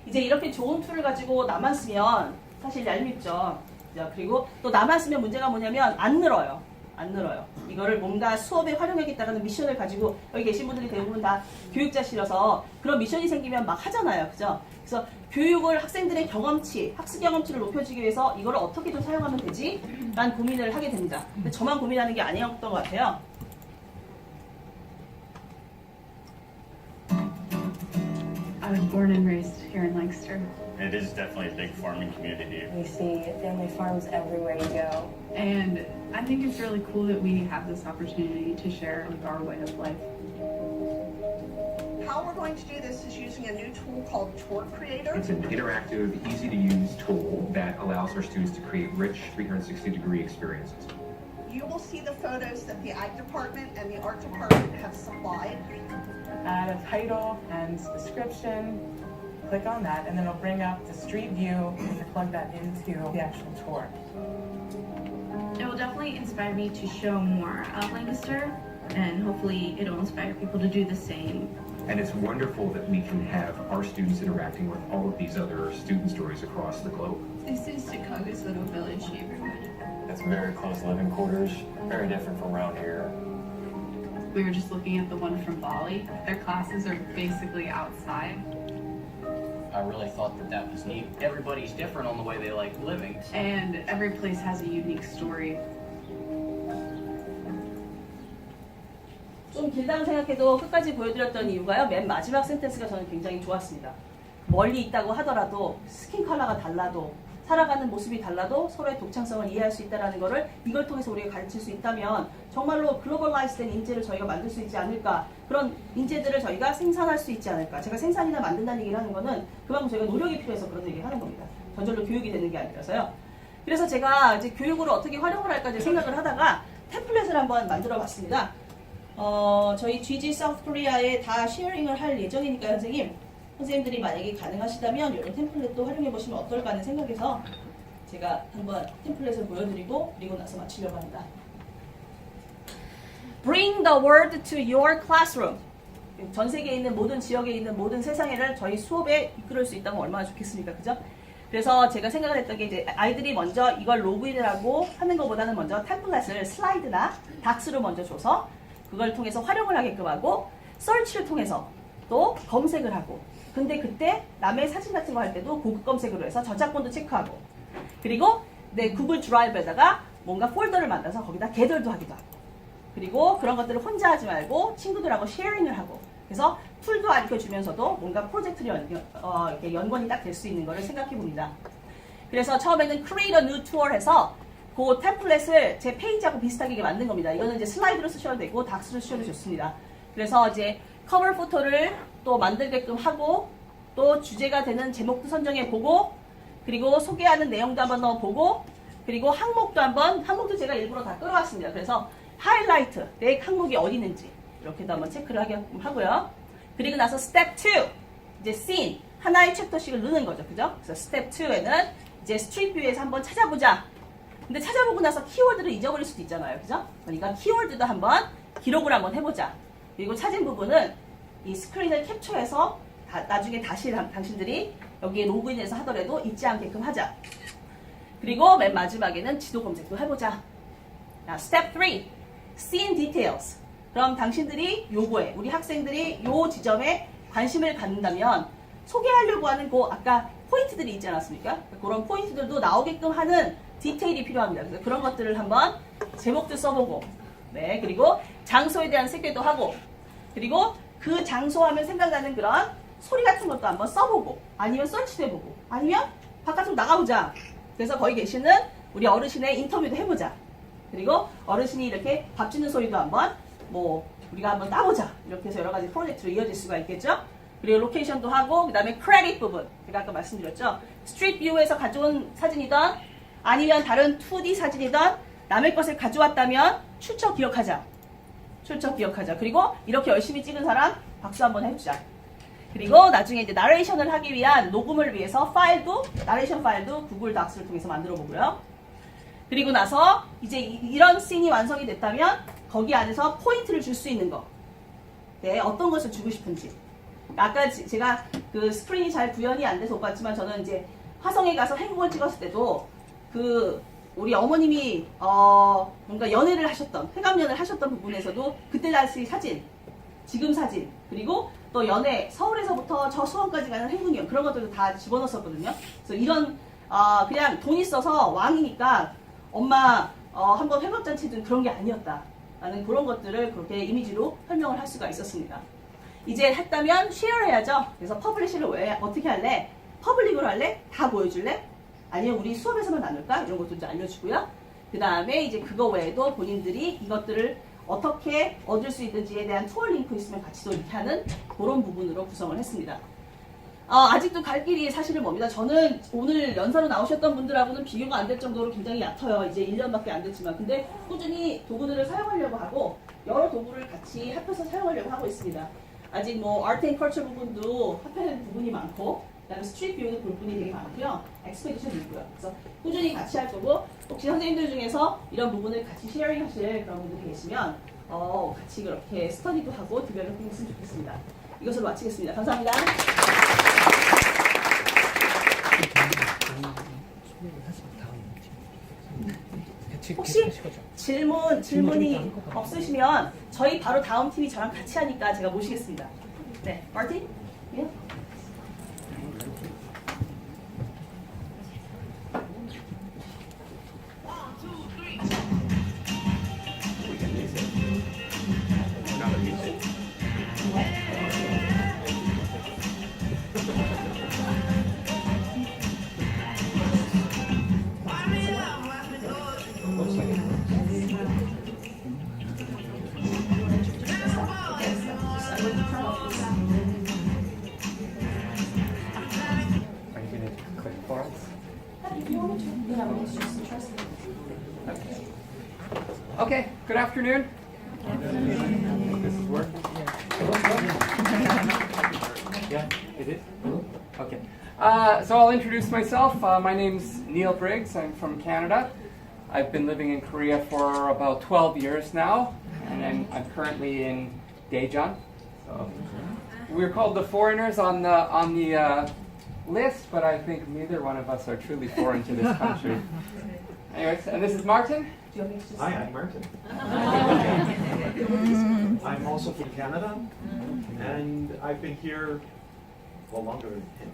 Speaker 2: 이제 이렇게 좋은 툴을 가지고 나만 쓰면 사실 얄밉죠. 그리고 또 나만 쓰면 문제가 뭐냐면 안 늘어요. 안 늘어요. 이거를 뭔가 수업에 활용하겠다는 미션을 가지고 여기 계신 분들이 대부분 다 교육자시라서 그런 미션이 생기면 막 하잖아요. 그죠? 그래서 교육을 학생들의 경험치, 학습 경험치를 높여주기 위해서 이걸 어떻게 좀 사용하면 되지? 라는 고민을 하게 됩니다. 근데 저만 고민하는 게 아니었던 것 같아요.
Speaker 7: I was born and raised here in Lancaster,
Speaker 8: It is definitely a big farming community.
Speaker 9: We see family farms everywhere you go.
Speaker 7: and I think it's really cool that we have this opportunity to share our way of life.
Speaker 10: How we're going to do this is using a new tool called Tour Creator.
Speaker 11: It's an interactive, easy-to-use tool that allows our students to create rich 360-degree experiences.
Speaker 10: You will see the photos that the Ag Department and the Art Department have supplied.
Speaker 12: Add a title and description, click on that, and then it'll bring up the street view and you plug that into the actual tour.
Speaker 13: It will definitely inspire me to show more of Lancaster, and hopefully it'll inspire people to do the same.
Speaker 11: And it's wonderful that we can have our students interacting with all of these other student stories across the globe.
Speaker 7: This is Chicago's little village neighborhood.
Speaker 8: It's very close living quarters, very different from around here.
Speaker 7: We were just looking at the one from Bali. Their classes are basically outside,
Speaker 14: I really thought that was neat. Everybody's different on the way they like living.
Speaker 7: and every place has a unique story.
Speaker 2: 좀 길다고 생각해도 끝까지 보여드렸던 이유가요. 맨 마지막 센텐스가 저는 굉장히 좋았습니다. 멀리 있다고 하더라도 스킨 컬러가 달라도 살아가는 모습이 달라도 서로의 독창성을 이해할 수 있다는 것을 이걸 통해서 우리가 가르칠 수 있다면 정말로 글로벌라이즈된 인재를 저희가 만들 수 있지 않을까, 그런 인재들을 저희가 생산할 수 있지 않을까. 제가 생산이나 만든다는 얘기를 하는 거는 그만큼 저희가 노력이 필요해서 그런 얘기를 하는 겁니다. 전절로 교육이 되는 게 아니라서요. 그래서 제가 이제 교육으로 어떻게 활용을 할까 이제 생각을 하다가 템플릿을 한번 만들어 봤습니다. 저희 GG 사우스 코리아에 다 쉐어링을 할 예정이니까 선생님들이 만약에 가능하시다면 이런 템플릿도 활용해 보시면 어떨까 하는 생각에서 제가 한번 템플릿을 보여드리고 그리고 나서 마치려고 합니다. Bring the word to your classroom. 전 세계에 있는 모든 지역에 있는 모든 세상에를 저희 수업에 이끌을 수 있다면 얼마나 좋겠습니까? 그죠? 그래서 제가 생각을 했던 게 이제 아이들이 먼저 이걸 로그인을 하고 하는 것보다는 먼저 템플릿을 슬라이드나 닥스로 먼저 줘서 그걸 통해서 활용을 하게끔 하고 서치를 통해서 또 검색을 하고 근데 그때 남의 사진 같은 거 할 때도 고급 검색으로 해서 저작권도 체크하고 그리고 내 구글 드라이브에다가 뭔가 폴더를 만들어서 거기다 개설도 하기도 하고 그리고 그런 것들을 혼자 하지 말고 친구들하고 쉐어링을 하고 그래서 툴도 알려주면서도 뭔가 프로젝트를 이렇게 연관이 딱 될 수 있는 거를 생각해 봅니다. 그래서 처음에는 Create a New Tour 해서 그 템플릿을 제 페이지하고 비슷하게 만든 겁니다. 이거는 이제 슬라이드로 쓰셔도 되고 닥스로 쓰셔도 좋습니다. 그래서 이제 커버 포토를 또 만들게끔 하고 또 주제가 되는 제목도 선정해 보고 그리고 소개하는 내용도 한번 넣어보고 그리고 항목도 제가 일부러 다 끌어왔습니다. 그래서 하이라이트, 내 항목이 어디 있는지 이렇게도 한번 체크를 하고요. 그리고 나서 스텝 2, 이제 씬, 하나의 챕터씩을 넣는 거죠. 그죠? 그래서 스텝 2에는 이제 스트릿 뷰에서 한번 찾아보자. 근데 찾아보고 나서 키워드를 잊어버릴 수도 있잖아요. 그죠? 그러니까 키워드도 한번 기록을 한번 해보자. 그리고 찾은 부분은 이 스크린을 캡처해서 나중에 다시 당신들이 여기에 로그인해서 하더라도 잊지 않게끔 하자. 그리고 맨 마지막에는 지도 검색도 해보자. 자, 스텝 3, scene details. 그럼 당신들이 요거에, 우리 학생들이 요 지점에 관심을 갖는다면 소개하려고 하는 그 아까 포인트들이 있지 않았습니까? 그런 포인트들도 나오게끔 하는 디테일이 필요합니다. 그래서 그런 것들을 한번 제목도 써보고, 네, 그리고 장소에 대한 색깔도 하고, 그리고 그 장소 하면 생각나는 그런 소리 같은 것도 한번 써보고, 아니면 서치도 해보고, 아니면 바깥으로 나가보자. 그래서 거기 계시는 우리 어르신의 인터뷰도 해보자. 그리고 어르신이 이렇게 밥 짓는 소리도 한번 우리가 한번 따보자. 이렇게 해서 여러 가지 프로젝트로 이어질 수가 있겠죠. 그리고 로케이션도 하고, 그 다음에 크레딧 부분, 제가 아까 말씀드렸죠. 스트릿 뷰에서 가져온 사진이든 아니면 다른 2D 사진이든 남의 것을 가져왔다면 출처 기억하자. 그리고 이렇게 열심히 찍은 사람 박수 한번 해주자. 그리고 나중에 이제 나레이션을 하기 위한 녹음을 위해서 나레이션 파일도 구글 닥스를 통해서 만들어 보고요. 그리고 나서 이제 이런 씬이 완성이 됐다면 거기 안에서 포인트를 줄 수 있는 거. 네, 어떤 것을 주고 싶은지. 아까 제가 그 스크린이 잘 구현이 안 돼서 못 봤지만 저는 이제 화성에 가서 행복을 찍었을 때도 우리 어머님이 뭔가 연애를 하셨던, 회감연애를 하셨던 부분에서도 그때 당시 사진, 지금 사진, 그리고 또 연애, 서울에서부터 저 수원까지 가는 행군이요. 그런 것들도 다 집어넣었거든요. 그래서 이런 그냥 돈 있어서 왕이니까 엄마 한번 회갑잔치든 그런 게 아니었다. 라는 그런 것들을 그렇게 이미지로 설명을 할 수가 있었습니다. 이제 했다면 쉐어를 해야죠. 그래서 퍼블리시를 왜 어떻게 할래? 퍼블릭으로 할래? 다 보여줄래? 아니면 우리 수업에서만 나눌까? 이런 것도 이제 알려주고요. 그 다음에 이제 그거 외에도 본인들이 이것들을 어떻게 얻을 수 있는지에 대한 투어 링크 있으면 같이 또 이렇게 하는 그런 부분으로 구성을 했습니다. 아직도 갈 길이 사실은 멉니다. 저는 오늘 연사로 나오셨던 분들하고는 비교가 안 될 정도로 굉장히 얕아요. 이제 1년밖에 안 됐지만. 근데 꾸준히 도구들을 사용하려고 하고 여러 도구를 같이 합해서 사용하려고 하고 있습니다. 아직 아트 앤 컬처 부분도 합하는 부분이 많고 그다음에 스트릿 뷰도 볼 분이 되게 많고요. 엑스페디션도 있고요. 그래서 꾸준히 같이 할 거고 혹시 선생님들 중에서 이런 부분을 같이 쉐어링 하실 그런 분들이 계시면 같이 그렇게 스터디도 하고 디벨롭핑 했으면 좋겠습니다. 이것으로 마치겠습니다. 감사합니다. 혹시 질문이 없으시면 저희 바로 다음 팀이 저랑 같이 하니까 제가 모시겠습니다. 네, 마틴? 예?
Speaker 15: Okay, good afternoon. This is working? Yeah, it is? Okay. So I'll introduce myself. My name's Neil Briggs. I'm from Canada. I've been living in Korea for about 12 years now, and I'm currently in Daejeon. So we're called the foreigners on the list, but I think neither one of us are truly foreign to this country. Anyways, and this is Martin.
Speaker 16: Hi, I'm Martin. I'm also from Canada, and I've been here longer than him.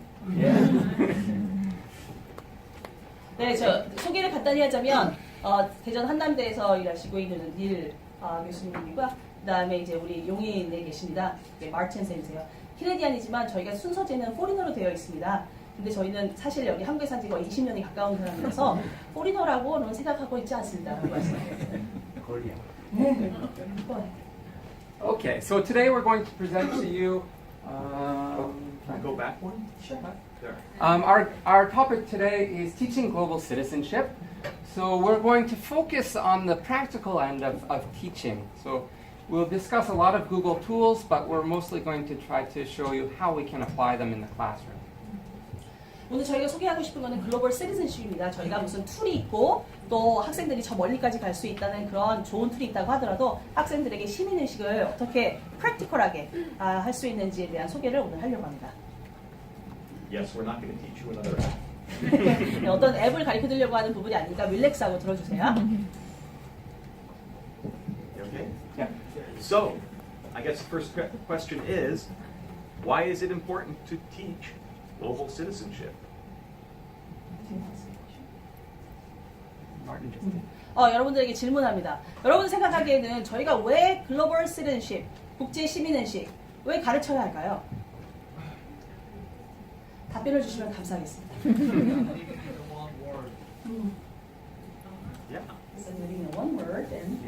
Speaker 2: 네, 저 소개를 간단히 하자면 대전 한남대에서 일하시고 있는 닐 교수님이고요. 그다음에 이제 우리 용인에 계십니다. 네, 마틴 쌤이세요. 캐네디안이지만 저희가 순서제는 포리너로 되어 있습니다. 근데 저희는 사실 여기 한국에 산 지가 20년이 가까운 사람이라서 포리너라고는 생각하고 있지 않습니다.
Speaker 15: Korea. Okay, so today we're going to present to you.
Speaker 16: Can I go back one?
Speaker 2: Sure.
Speaker 16: There.
Speaker 15: Our topic today is teaching global citizenship. So we're going to focus on the practical end of teaching. So we'll discuss a lot of Google tools, but we're mostly going to try to show you how we can apply them in the classroom.
Speaker 2: 오늘 저희가 소개하고 싶은 거는 글로벌 시티즌십입니다. 저희가 무슨 툴이 있고 또 학생들이 저 멀리까지 갈 수 있다는 그런 좋은 툴이 있다고 하더라도 학생들에게 시민의식을 어떻게 프랙티컬하게 할 수 있는지에 대한 소개를 오늘 하려고 합니다.
Speaker 16: Yes, we're not going to teach you another app.
Speaker 2: 네, 어떤 앱을 가르쳐드리려고 하는 부분이 아니니까 릴렉스하고 들어주세요.
Speaker 16: Okay?
Speaker 15: Yeah.
Speaker 16: So, I guess the first question is, why is it important to teach global citizenship?
Speaker 2: 여러분들에게 질문합니다. 여러분 생각하기에는 저희가 왜 글로벌 시티즌십, 국제 시민의식 왜 가르쳐야 할까요? 답변을 주시면 감사하겠습니다.
Speaker 16: Yeah.
Speaker 2: One word and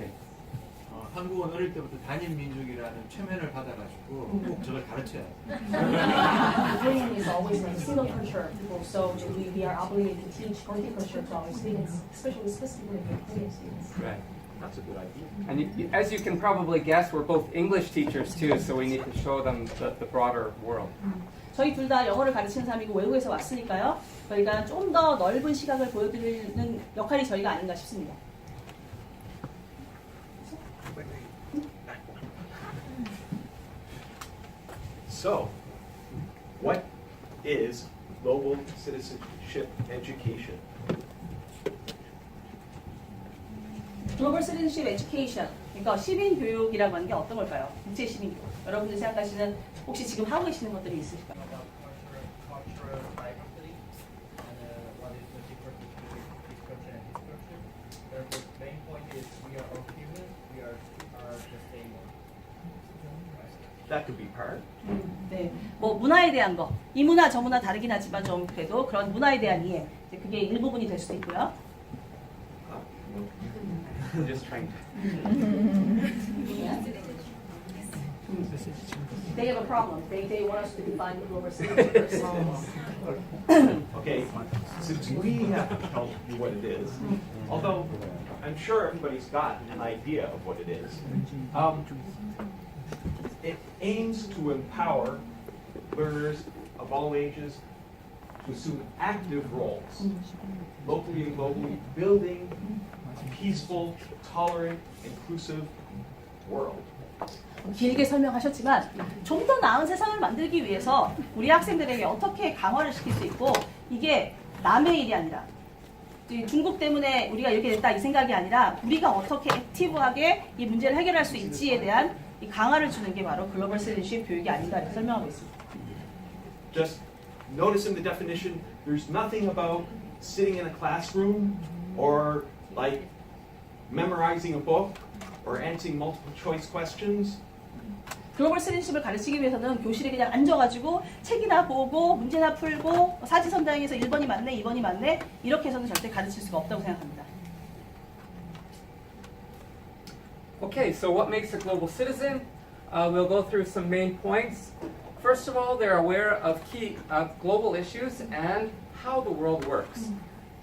Speaker 17: 한국은 어릴 때부터 단일 민족이라는 최면을 받아가지고 꼭 저걸 가르쳐야 돼.
Speaker 2: Korean is always like single culture people, so we are obligated to teach multicultural to our students, especially specifically for Korean students.
Speaker 15: Right.
Speaker 16: That's a good idea.
Speaker 15: And as you can probably guess, we're both English teachers too, so we need to show them the broader world.
Speaker 2: 저희 둘 다 영어를 가르치는 사람이고 외국에서 왔으니까요. 저희가 좀 더 넓은 시각을 보여드리는 역할이 저희가 아닌가 싶습니다.
Speaker 16: So, what is global citizenship education?
Speaker 2: 글로벌 시티즌십 에듀케이션, 그러니까 시민 교육이라고 하는 게 어떤 걸까요? 국제 시민 교육. 여러분들 생각하시는 혹시 지금 하고 계시는 것들이 있으실까요?
Speaker 16: That could be part.
Speaker 2: 네, 뭐 문화에 대한 거, 이 문화 저 문화 다르긴 하지만 좀 그래도 그런 문화에 대한 이해, 그게 일부분이 될 수도 있고요.
Speaker 16: Just trying to.
Speaker 2: They have a problem. They want us to define the global citizenship.
Speaker 16: Okay, since we have to tell you what it is, although I'm sure everybody's got an idea of what it is, it aims to empower learners of all ages to assume active roles, locally and globally, building a peaceful, tolerant, inclusive world.
Speaker 2: 길게 설명하셨지만 좀 더 나은 세상을 만들기 위해서 우리 학생들에게 어떻게 강화를 시킬 수 있고 이게 남의 일이 아니라 중국 때문에 우리가 이렇게 됐다 이 생각이 아니라 우리가 어떻게 액티브하게 이 문제를 해결할 수 있지에 대한 이 강화를 주는 게 바로 글로벌 시티즌십 교육이 아닌가 이렇게 설명하고 있습니다.
Speaker 16: Just notice in the definition, there's nothing about sitting in a classroom or like memorizing a book or answering multiple choice questions.
Speaker 2: 글로벌 시티즌십을 가르치기 위해서는 교실에 그냥 앉아가지고 책이나 보고 문제나 풀고 사지선다형에서 1번이 맞네 2번이 맞네 이렇게 해서는 절대 가르칠 수가 없다고 생각합니다.
Speaker 15: Okay, so what makes a global citizen? We'll go through some main points. First of all, they're aware of key global issues and how the world works.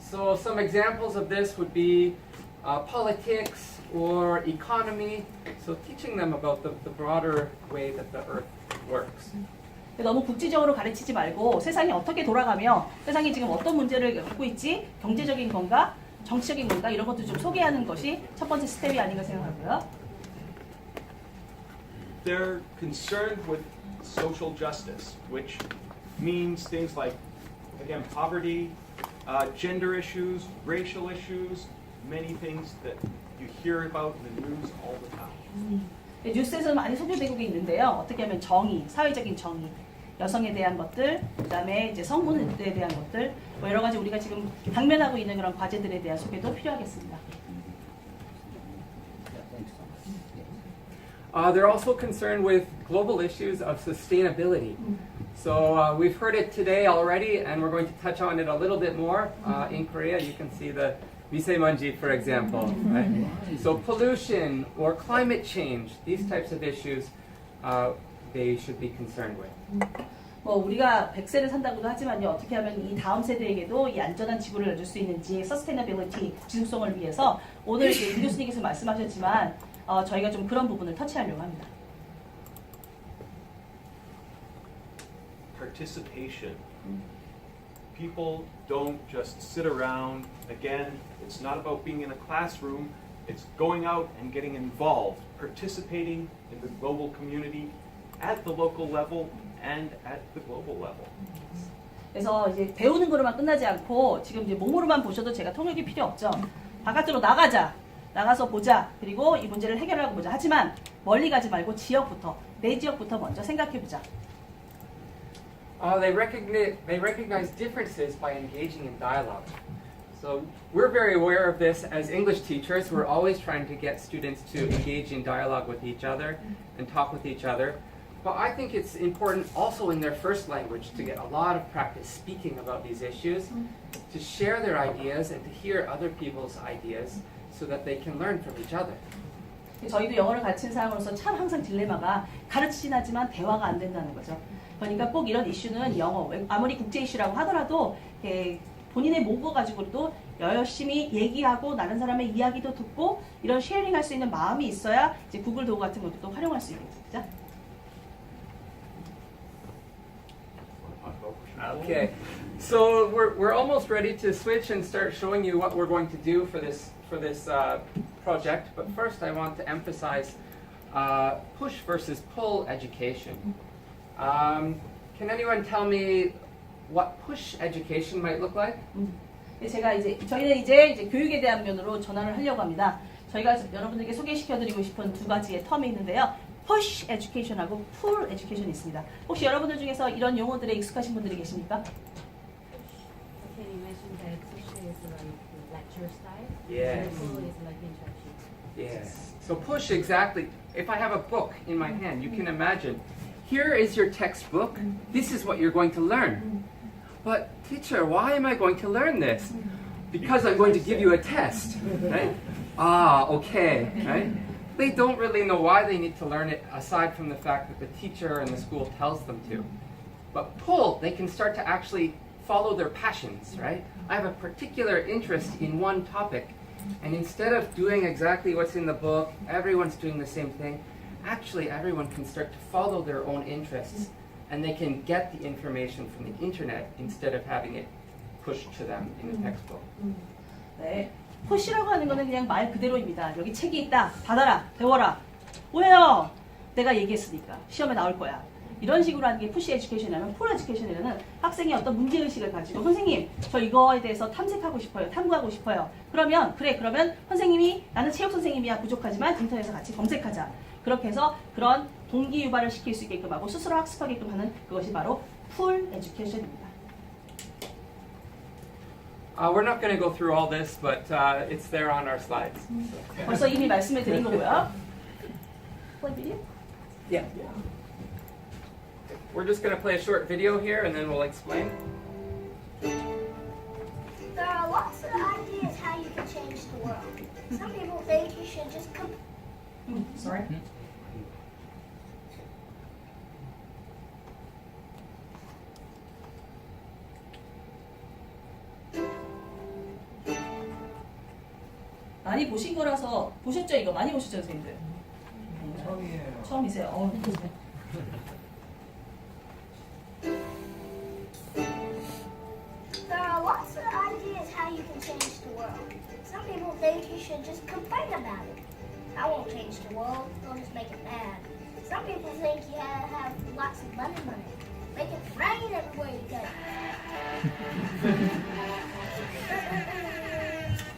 Speaker 15: So some examples of this would be politics or economy. So teaching them about the broader way that the earth works.
Speaker 2: 너무 국지적으로 가르치지 말고 세상이 어떻게 돌아가며 세상이 지금 어떤 문제를 겪고 있지 경제적인 건가 정치적인 건가 이런 것도 좀 소개하는 것이 첫 번째 스텝이 아닌가 생각하고요.
Speaker 16: they're concerned with social justice, which means things like, again, poverty, gender issues, racial issues, many things that you hear about in the news all the time.
Speaker 2: 뉴스에서 많이 소개되고 있는데요. 어떻게 하면 정의, 사회적인 정의, 여성에 대한 것들, 그다음에 이제 성분에 대한 것들, 뭐 여러 가지 우리가 지금 당면하고 있는 그런 과제들에 대한 소개도 필요하겠습니다.
Speaker 15: They're also concerned with global issues of sustainability. So we've heard it today already, and we're going to touch on it a little bit more. In Korea, you can see the 미세먼지, for example. Right? So pollution or climate change, these types of issues, they should be concerned with.
Speaker 2: 뭐 우리가 100세를 산다고도 하지만요. 어떻게 하면 이 다음 세대에게도 이 안전한 지구를 내줄 수 있는지, 서스테이너빌리티, 지속성을 위해서 오늘 이제 임 교수님께서 말씀하셨지만 저희가 좀 그런 부분을 터치하려고 합니다.
Speaker 16: Participation. People don't just sit around. Again, it's not about being in a classroom. It's going out and getting involved, participating in the global community at the local level and at the global level.
Speaker 2: 그래서 이제 배우는 거로만 끝나지 않고 지금 이제 몸으로만 보셔도 제가 통역이 필요 없죠. 바깥으로 나가자. 나가서 보자. 그리고 이 문제를 해결하고 보자. 하지만 멀리 가지 말고 지역부터, 내 지역부터 먼저 생각해 보자.
Speaker 15: They recognize differences by engaging in dialogue. So we're very aware of this as English teachers. We're always trying to get students to engage in dialogue with each other and talk with each other. But I think it's important also in their first language to get a lot of practice speaking about these issues, to share their ideas and to hear other people's ideas so that they can learn from each other.
Speaker 2: 저희도 영어를 가르치는 사람으로서 참 항상 딜레마가 가르치긴 하지만 대화가 안 된다는 거죠. 그러니까 꼭 이런 이슈는 영어, 아무리 국제 이슈라고 하더라도 본인의 모국어 가지고도 열심히 얘기하고 다른 사람의 이야기도 듣고 이런 쉐어링할 수 있는 마음이 있어야 이제 구글 도구 같은 것도 또 활용할 수 있겠죠.
Speaker 15: Okay, so we're almost ready to switch and start showing you what we're going to do for this project. But first, I want to emphasize push versus pull education. Can anyone tell me what push education might look like?
Speaker 2: 저희는 이제 교육에 대한 면으로 전환을 하려고 합니다. 저희가 여러분들께 소개시켜드리고 싶은 두 가지의 텀이 있는데요. push education하고 pull education이 있습니다. 혹시 여러분들 중에서 이런 용어들에 익숙하신 분들이 계십니까?
Speaker 18: Can you mention that push is like lecture style?
Speaker 15: Yes.
Speaker 18: And pull is like interaction.
Speaker 15: Yes. So push exactly. If I have a book in my hand, you can imagine. Here is your textbook. This is what you're going to learn. But teacher, why am I going to learn this? Because I'm going to give you a test, right? Okay, right? They don't really know why they need to learn it aside from the fact that the teacher and the school tells them to. But pull, they can start to actually follow their passions, right? I have a particular interest in one topic, and instead of doing exactly what's in the book, everyone's doing the same thing, actually everyone can start to follow their own interests, and they can get the information from the internet instead of having it pushed to them in the textbook.
Speaker 2: 네. 푸시라고 하는 거는 그냥 말 그대로입니다. 여기 책이 있다. 받아라. 배워라. 왜요? 내가 얘기했으니까. 시험에 나올 거야. 이런 식으로 하는 게 푸시 에듀케이션이라면 폴 에듀케이션이라는 학생이 어떤 문제의식을 가지고 선생님 저 이거에 대해서 탐색하고 싶어요. 탐구하고 싶어요. 그러면 선생님이 나는 체육 선생님이야 부족하지만 인터넷에서 같이 검색하자. 그렇게 해서 그런 동기 유발을 시킬 수 있게끔 하고 스스로 학습하게끔 하는 그것이 바로 폴 에듀케이션입니다.
Speaker 15: We're not going to go through all this, but it's there on our slides.
Speaker 2: 벌써 이미 말씀을 드린 거고요. Play video?
Speaker 15: Yeah. We're just going to play a short video here, and then we'll explain.
Speaker 19: There are lots of ideas how you can change the world. Some people think you should just
Speaker 2: Sorry? 많이 보신 거라서 보셨죠? 이거 많이 보셨죠, 선생님들?
Speaker 17: 처음이에요.
Speaker 2: 처음이세요?
Speaker 19: There are lots of ideas how you can change the world. Some people think you should just complain about it. That won't change the world, it'll just make it bad. Some people think you have lots of money. Make it rain everywhere you go.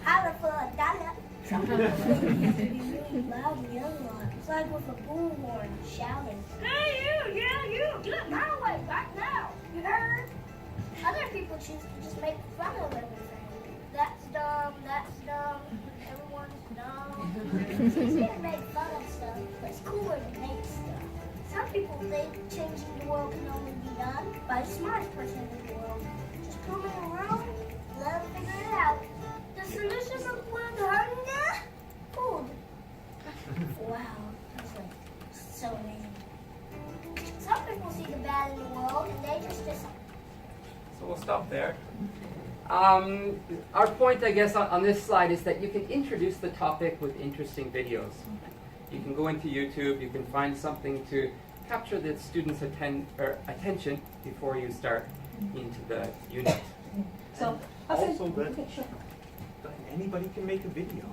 Speaker 19: Holla for a dollar. Some people think you be really loud and yell a lot. It's like with a bullhorn shouting, "Hey you, get my way right now. You heard?" Other people choose to just make fun of everything. That's dumb, everyone's dumb. It's easy to make fun of stuff, but it's cooler to make stuff. Some people think changing the world can only be done by the smartest person in the world. Just put them in a room, let them figure it out. The solution of world hunger? Food. Wow, that's like so amazing. Some people see the bad in the world and they just
Speaker 15: So we'll stop there. Our point, I guess, on this slide is that you can introduce the topic with interesting videos. You can go into YouTube, you can find something to capture the students' attention before you start into the unit.
Speaker 2: So,
Speaker 16: Also that anybody can make a video.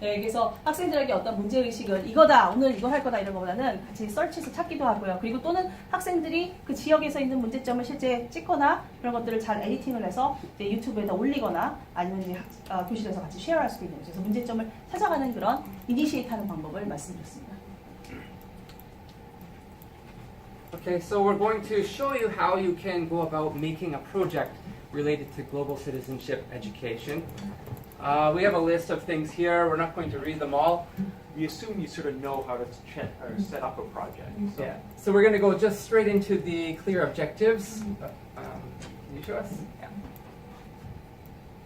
Speaker 2: 네, 그래서 학생들에게 어떤 문제의식을 이거다, 오늘 이거 할 거다 이런 것보다는 같이 서치해서 찾기도 하고요. 그리고 또는 학생들이 그 지역에서 있는 문제점을 실제 찍거나 그런 것들을 잘 에디팅을 해서 이제 유튜브에다 올리거나 아니면 이제 교실에서 같이 쉐어할 수도 있는, 그래서 문제점을 찾아가는 그런 이니시에이트 하는 방법을 말씀드렸습니다.
Speaker 15: Okay, so we're going to show you how you can go about making a project related to global citizenship education. We have a list of things here. We're not going to read them all.
Speaker 16: We assume you sort of know how to set up a project. So.
Speaker 15: Yeah. So we're going to go just straight into the clear objectives. Can you show us? Yeah.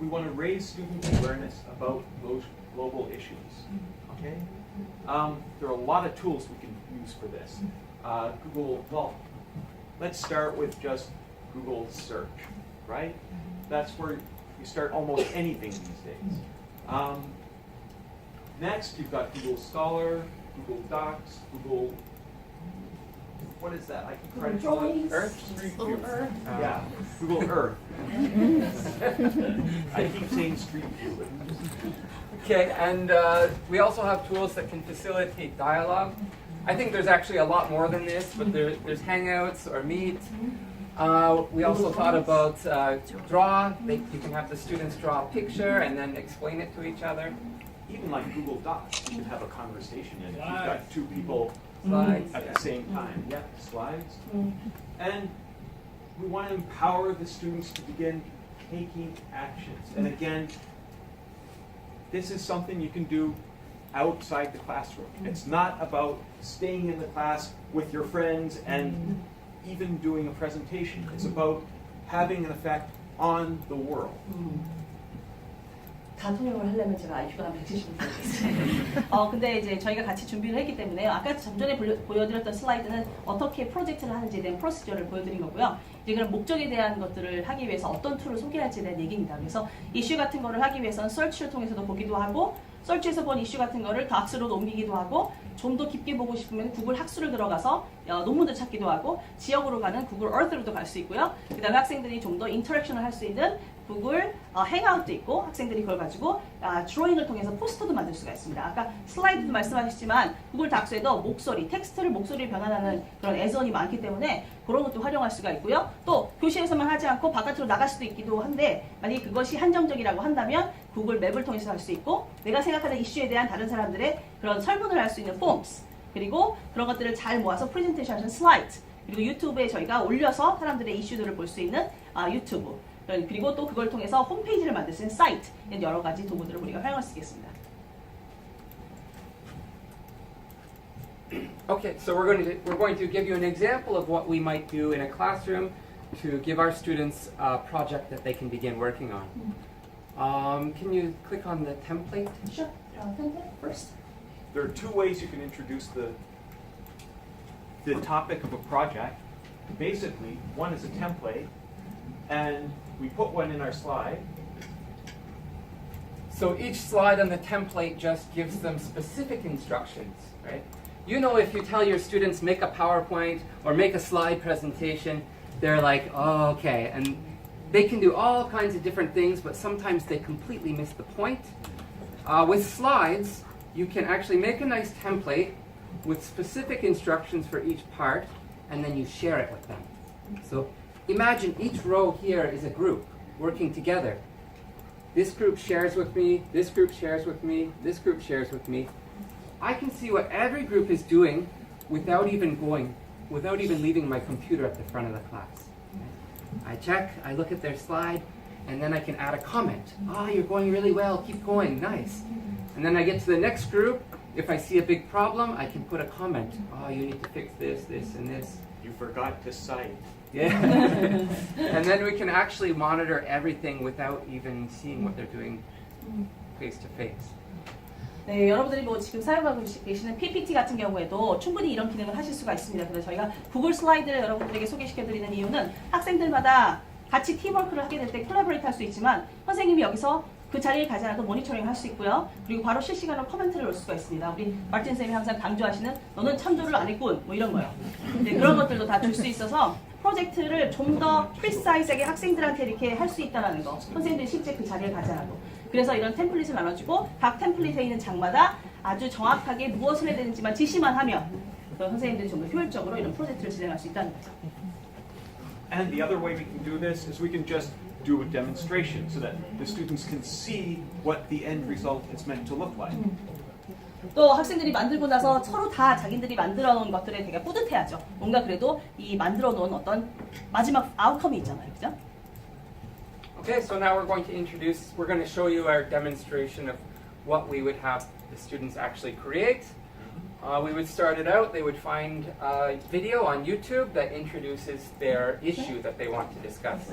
Speaker 16: We want to raise student awareness about those global issues. Okay. There are a lot of tools we can use for this. Google. Well, let's start with just Google search, right? That's where you start almost anything these days. Next, you've got Google Scholar, Google Docs, Google. What is that? I keep trying to call it Earth Street View. Yeah, Google Earth. I keep saying Street View.
Speaker 15: Okay, and we also have tools that can facilitate dialogue. I think there's actually a lot more than this, but there's Hangouts or Meet. We also thought about draw. You can have the students draw a picture and then explain it to each other.
Speaker 16: Even like Google Docs, you can have a conversation in it. You've got two people
Speaker 15: Slides,
Speaker 16: at the same time. Yeah, slides. And we want to empower the students to begin taking actions. And again, this is something you can do outside the classroom. It's not about staying in the class with your friends and even doing a presentation. It's about having an effect on the world.
Speaker 2: 다 통역을 하려면 제가 IQ가 한 170은 되겠어요. 근데 이제 저희가 같이 준비를 했기 때문에 아까 좀 전에 보여드렸던 슬라이드는 어떻게 프로젝트를 하는지에 대한 프로시저를 보여드린 거고요. 이제 그런 목적에 대한 것들을 하기 위해서 어떤 툴을 소개할지에 대한 얘기입니다. 그래서 이슈 같은 거를 하기 위해서는 서치를 통해서도 보기도 하고, 서치에서 본 이슈 같은 거를 닥스로 옮기기도 하고, 좀 더 깊게 보고 싶으면 구글 학술을 들어가서 논문을 찾기도 하고, 지역으로 가는 구글 Earth로도 갈 수 있고요. 그 다음에 학생들이 좀 더 인터랙션을 할 수 있는 구글 행아웃도 있고, 학생들이 그걸 가지고 드로잉을 통해서 포스터도 만들 수가 있습니다. 아까 슬라이드도 말씀하셨지만 구글 닥스에도 목소리, 텍스트를 목소리를 변환하는 그런 애전이 많기 때문에 그런 것도 활용할 수가 있고요. 또 교실에서만 하지 않고 바깥으로 나갈 수도 있기도 한데, 만약에 그것이 한정적이라고 한다면 구글 맵을 통해서 할 수 있고, 내가 생각하는 이슈에 대한 다른 사람들의 그런 설문을 할 수 있는 폼스, 그리고 그런 것들을 잘 모아서 프레젠테이션 하는 슬라이드, 그리고 유튜브에 저희가 올려서 사람들의 이슈들을 볼 수 있는 유튜브, 그리고 또 그걸 통해서 홈페이지를 만들 수 있는 사이트, 이런 여러 가지 도구들을 우리가 활용할 수 있겠습니다.
Speaker 15: Okay, so we're going to give you an example of what we might do in a classroom to give our students a project that they can begin working on. Can you click on the template?
Speaker 2: Sure. Template first.
Speaker 16: There are two ways you can introduce the topic of a project. Basically, one is a template, and we put one in our slide.
Speaker 15: So each slide on the template just gives them specific instructions, right? You know, if you tell your students make a PowerPoint or make a slide presentation, they're like, oh, okay. And they can do all kinds of different things, but sometimes they completely miss the point. With slides, you can actually make a nice template, with specific instructions for each part, and then you share it with them. So imagine each row here is a group working together. This group shares with me, this group shares with me, this group shares with me. I can see what every group is doing without even leaving my computer at the front of the class. I check, I look at their slide, and then I can add a comment. Oh, you're going really well, keep going, nice. And then I get to the next group. If I see a big problem, I can put a comment. Oh, you need to fix this, this, and this.
Speaker 16: You forgot to cite.
Speaker 15: Yeah. And then we can actually monitor everything without even seeing what they're doing face to face.
Speaker 2: 네, 여러분들이 뭐 지금 사용하고 계시는 PPT 같은 경우에도 충분히 이런 기능을 하실 수가 있습니다. 그래서 저희가 구글 슬라이드를 여러분들에게 소개시켜드리는 이유는 학생들마다 같이 팀워크를 하게 될 때 콜라보레이트 할 수 있지만 선생님이 여기서 그 자리에 가지 않아도 모니터링 할 수 있고요. 그리고 바로 실시간으로 코멘트를 올 수가 있습니다. 우리 마틴 쌤이 항상 강조하시는 너는 참조를 안 했군 뭐 이런 거요. 네, 그런 것들도 다 줄 수 있어서 프로젝트를 좀 더 프리사이즈하게 학생들한테 이렇게 할 수 있다는 거. 선생님들이 실제 그 자리에 가지 않아도. 그래서 이런 템플릿을 나눠주고 각 템플릿에 있는 장마다 아주 정확하게 무엇을 해야 되는지만 지시만 하면 선생님들이 좀 더 효율적으로 이런 프로젝트를 진행할 수 있다는 거죠.
Speaker 16: And the other way we can do this is we can just do a demonstration so that the students can see what the end result is meant to look like.
Speaker 2: 또 학생들이 만들고 나서 서로 다 자기들이 만들어 놓은 것들에 되게 뿌듯해하죠. 뭔가 그래도 이 만들어 놓은 어떤 마지막 아웃컴이 있잖아요. 그죠?
Speaker 15: Okay, so now we're going to show you our demonstration of what we would have the students actually create. We would start it out, they would find a video on YouTube that introduces their issue that they want to discuss.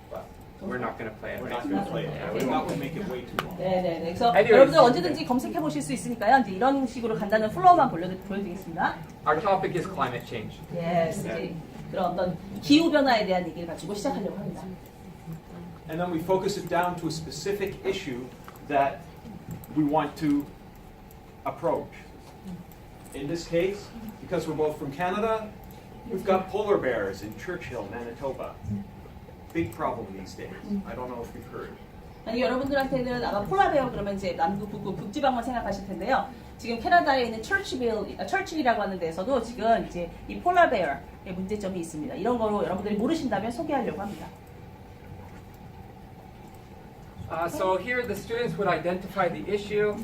Speaker 15: But we're not going to play it.
Speaker 16: We're not going to play it. Yeah, we're not going to make it way too long.
Speaker 2: 네네. 그래서 여러분들 언제든지 검색해 보실 수 있으니까요. 이제 이런 식으로 간단한 플로어만 보여드리겠습니다.
Speaker 15: Our topic is climate change.
Speaker 2: Yes. 이제 그런 어떤 기후 변화에 대한 얘기를 가지고 시작하려고 합니다.
Speaker 16: And then we focus it down to a specific issue that we want to approach. In this case, because we're both from Canada, we've got polar bears in Churchill, Manitoba. Big problem these days. I don't know if you've heard.
Speaker 2: 아니 여러분들한테는 아마 폴라베어 그러면 이제 남부, 북부, 북지방만 생각하실 텐데요. 지금 캐나다에 있는 철칠이라고 하는 데에서도 지금 이제 이 폴라베어의 문제점이 있습니다. 이런 거로 여러분들이 모르신다면 소개하려고 합니다.
Speaker 15: So here the students would identify the issue.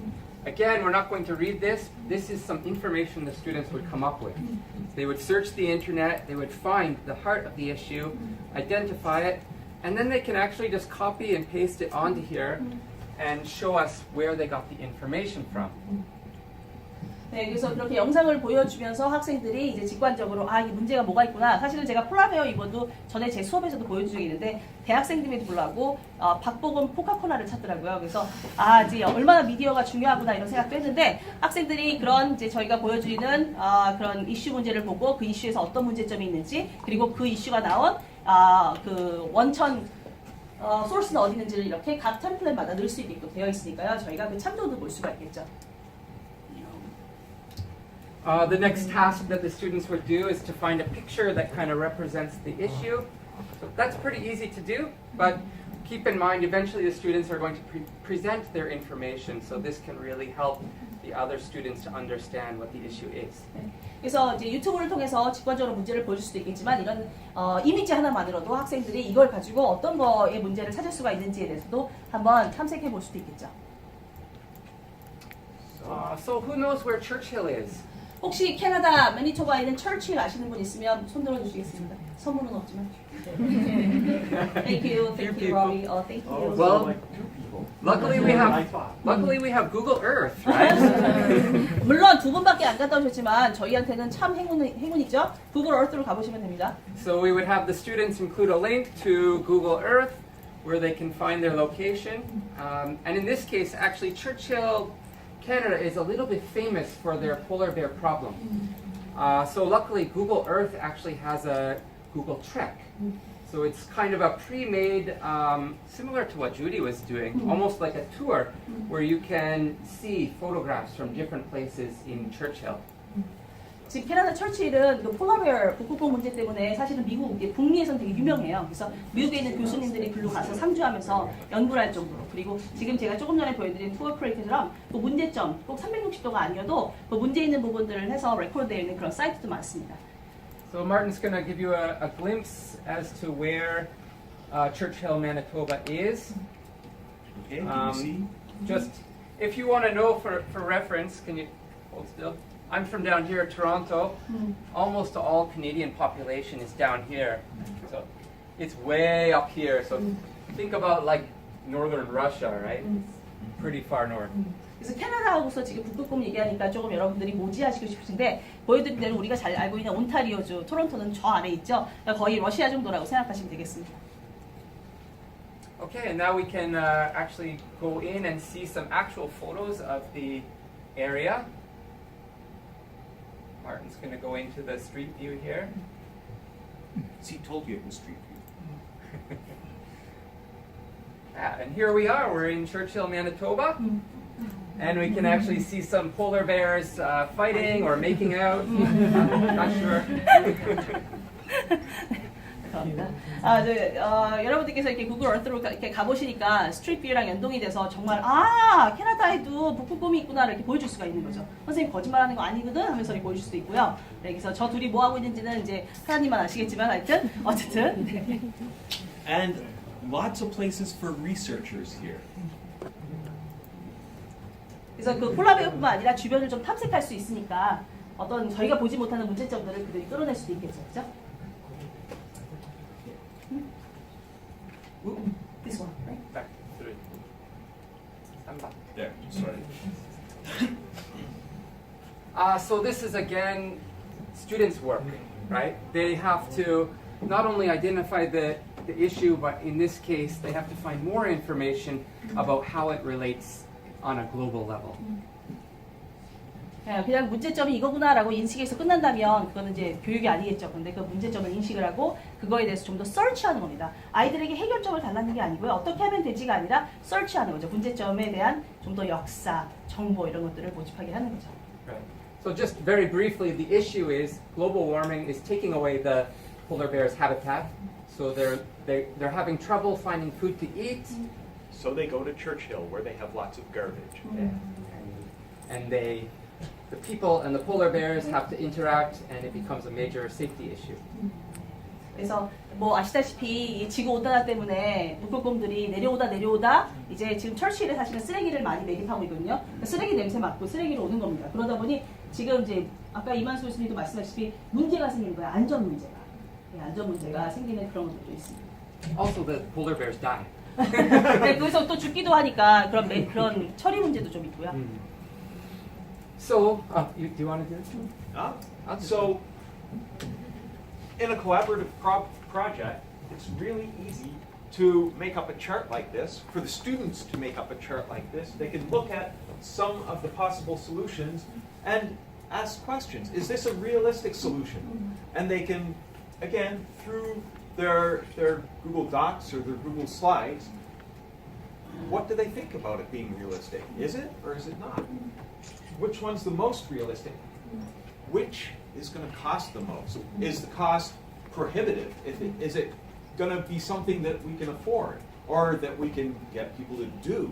Speaker 15: Again, we're not going to read this. This is some information the students would come up with. They would search the internet, they would find the heart of the issue, identify it, and then they can actually just copy and paste it onto here and show us where they got the information from.
Speaker 2: 네, 그래서 그렇게 영상을 보여주면서 학생들이 이제 직관적으로 아, 이 문제가 뭐가 있구나. 사실은 제가 폴라베어 이번도 전에 제 수업에서도 보여준 적이 있는데 대학생들에도 불구하고 박보검 코카콜라를 찾더라고요. 그래서 아, 이제 얼마나 미디어가 중요하구나 이런 생각도 했는데 학생들이 그런 이제 저희가 보여드리는 그런 이슈 문제를 보고 그 이슈에서 어떤 문제점이 있는지 그리고 그 이슈가 나온 그 원천 소스는 어디 있는지를 이렇게 각 템플릿마다 넣을 수 있게끔 되어 있으니까요. 저희가 그 참조도 볼 수가 있겠죠.
Speaker 15: The next task that the students would do is to find a picture that kind of represents the issue. So that's pretty easy to do, but keep in mind eventually the students are going to present their information, so this can really help the other students to understand what the issue is.
Speaker 2: 그래서 이제 유튜브를 통해서 직관적으로 문제를 보여줄 수도 있겠지만 이런 이미지 하나만으로도 학생들이 이걸 가지고 어떤 거의 문제를 찾을 수가 있는지에 대해서도 한번 탐색해 볼 수도 있겠죠.
Speaker 15: So who knows where Churchill is?
Speaker 2: 혹시 캐나다 매니토바에 있는 철칠 아시는 분 있으면 손 들어주시겠습니다. 선물은 없지만. Thank you, Robbie. Thank you.
Speaker 15: Well, luckily we have Google Earth, right?
Speaker 2: 물론 두 분밖에 안 갔다 오셨지만 저희한테는 참 행운이죠. Google Earth로 가보시면 됩니다.
Speaker 15: So we would have the students include a link to Google Earth where they can find their location. And in this case, actually, Churchill, Canada is a little bit famous for their polar bear problem. So luckily, Google Earth actually has a Google Trek. So it's kind of a pre-made, similar to what Judy was doing, almost like a tour where you can see photographs from different places in Churchill.
Speaker 2: 지금 캐나다 철치일은 그 폴라베어 북극곰 문제 때문에 사실은 미국 북미에서는 되게 유명해요. 그래서 미국에 있는 교수님들이 글로 가서 상주하면서 연구를 할 정도로. 그리고 지금 제가 조금 전에 보여드린 투어 프로젝트처럼 그 문제점 꼭 360도가 아니어도 그 문제 있는 부분들을 해서 레코드되어 있는 그런 사이트도 많습니다.
Speaker 15: So Martin's going to give you a glimpse as to where Churchill, Manitoba is.
Speaker 16: Okay, can you see?
Speaker 15: Just, if you want to know for reference, can you hold still? I'm from down here, Toronto. Almost all Canadian population is down here. So it's way up here. So think about like northern Russia, right? Pretty far north.
Speaker 2: 그래서 캐나다하고서 지금 북극곰 얘기하니까 조금 여러분들이 모지하시고 싶으신데 보여드린 대로 우리가 잘 알고 있는 온타리오주, 토론토는 저 아래 있죠. 그러니까 거의 러시아 정도라고 생각하시면 되겠습니다.
Speaker 15: Okay, and now we can actually go in and see some actual photos of the area. Martin's going to go into the street view here.
Speaker 16: See, told you it was street view.
Speaker 15: And here we are, we're in Churchill, Manitoba. And we can actually see some polar bears fighting or making out. Not sure.
Speaker 2: 여러분들께서 이렇게 구글 얼스로 이렇게 가보시니까 스트리트 뷰랑 연동이 돼서 정말 캐나다에도 북극곰이 있구나 이렇게 보여줄 수가 있는 거죠. 선생님 거짓말하는 거 아니거든 하면서 이렇게 보여줄 수도 있고요. 그래서 저 둘이 뭐 하고 있는지는 이제 하나님만 아시겠지만 하여튼 어쨌든.
Speaker 16: And lots of places for researchers here.
Speaker 2: 그래서 그 폴라베어뿐만 아니라 주변을 좀 탐색할 수 있으니까 어떤 저희가 보지 못하는 문제점들을 그들이 끌어낼 수도 있겠죠, 그렇죠? This one, right?
Speaker 15: Back, 3. Stand back.
Speaker 16: There, sorry.
Speaker 15: So this is again students' work, right? They have to not only identify the issue, but in this case, they have to find more information about how it relates on a global level.
Speaker 2: 그냥 문제점이 이거구나라고 인식해서 끝난다면 그거는 이제 교육이 아니겠죠. 근데 그 문제점을 인식을 하고 그거에 대해서 좀 더 서치하는 겁니다. 아이들에게 해결점을 달라는 게 아니고요. 어떻게 하면 되지가 아니라 서치하는 거죠. 문제점에 대한 좀 더 역사, 정보 이런 것들을 모집하게 하는 거죠.
Speaker 15: Right. So just very briefly, the issue is global warming is taking away the polar bear's habitat. So they're having trouble finding food to eat.
Speaker 16: So they go to Churchill where they have lots of garbage.
Speaker 15: Yeah. And the people and the polar bears have to interact, and it becomes a major safety issue.
Speaker 2: 그래서 뭐 아시다시피 이 지구 온난화 때문에 북극곰들이 내려오다 이제 지금 철시일에 사실은 쓰레기를 많이 매립하고 있거든요. 쓰레기 냄새 맡고 쓰레기로 오는 겁니다. 그러다 보니 지금 이제 아까 이만수 교수님도 말씀하셨다시피 문제가 생기는 거예요. 안전 문제가. 안전 문제가 생기는 그런 것도 있습니다.
Speaker 15: Also, the polar bears die.
Speaker 2: 네, 거기서 또 죽기도 하니까 그런 처리 문제도 좀 있고요.
Speaker 15: So, do you want to do it?
Speaker 16: So, in a collaborative project, it's really easy to make up a chart like this. For the students to make up a chart like this, they can look at some of the possible solutions and ask questions. Is this a realistic solution? And they can, again, through their Google Docs or their Google Slides, what do they think about it being realistic? Is it or is it not? Which one's the most realistic? Which is going to cost the most? Is the cost prohibitive? Is it going to be something that we can afford or that we can get people to do?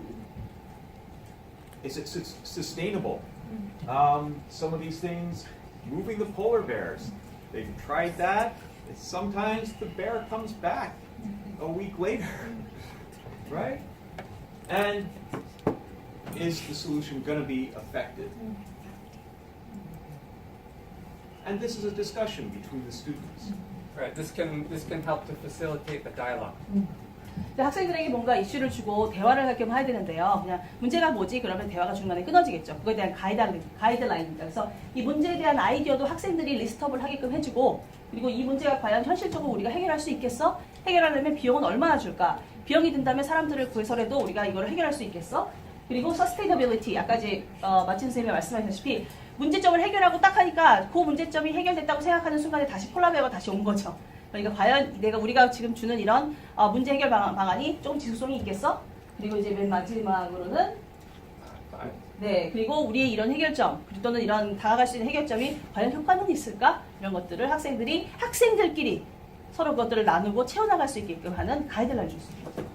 Speaker 16: Is it sustainable? Some of these things, moving the polar bears, they've tried that. Sometimes the bear comes back a week later, right? And is the solution going to be effective? And this is a discussion between the students.
Speaker 15: Right. This can help to facilitate the dialogue.
Speaker 2: 학생들에게 뭔가 이슈를 주고 대화를 하게끔 해야 되는데요. 그냥 문제가 뭐지? 그러면 대화가 중간에 끊어지겠죠. 그거에 대한 가이드라인입니다. 그래서 이 문제에 대한 아이디어도 학생들이 리스트업을 하게끔 해주고 그리고 이 문제가 과연 현실적으로 우리가 해결할 수 있겠어? 해결하려면 비용은 얼마나 줄까? 비용이 든다면 사람들을 구해서라도 우리가 이걸 해결할 수 있겠어? 그리고 sustainability, 아까 이제 마틴 선생님이 말씀하셨다시피 문제점을 해결하고 딱 하니까 그 문제점이 해결됐다고 생각하는 순간에 다시 폴라베어가 다시 온 거죠. 그러니까 과연 우리가 지금 주는 이런 문제 해결 방안이 좀 지속성이 있겠어? 그리고 이제 맨 마지막으로는 네, 그리고 우리의 이런 해결점, 또는 이런 다가갈 수 있는 해결점이 과연 효과는 있을까? 이런 것들을 학생들끼리 서로 그것들을 나누고 채워나갈 수 있게끔 하는 가이드라인을 줄 수 있거든요.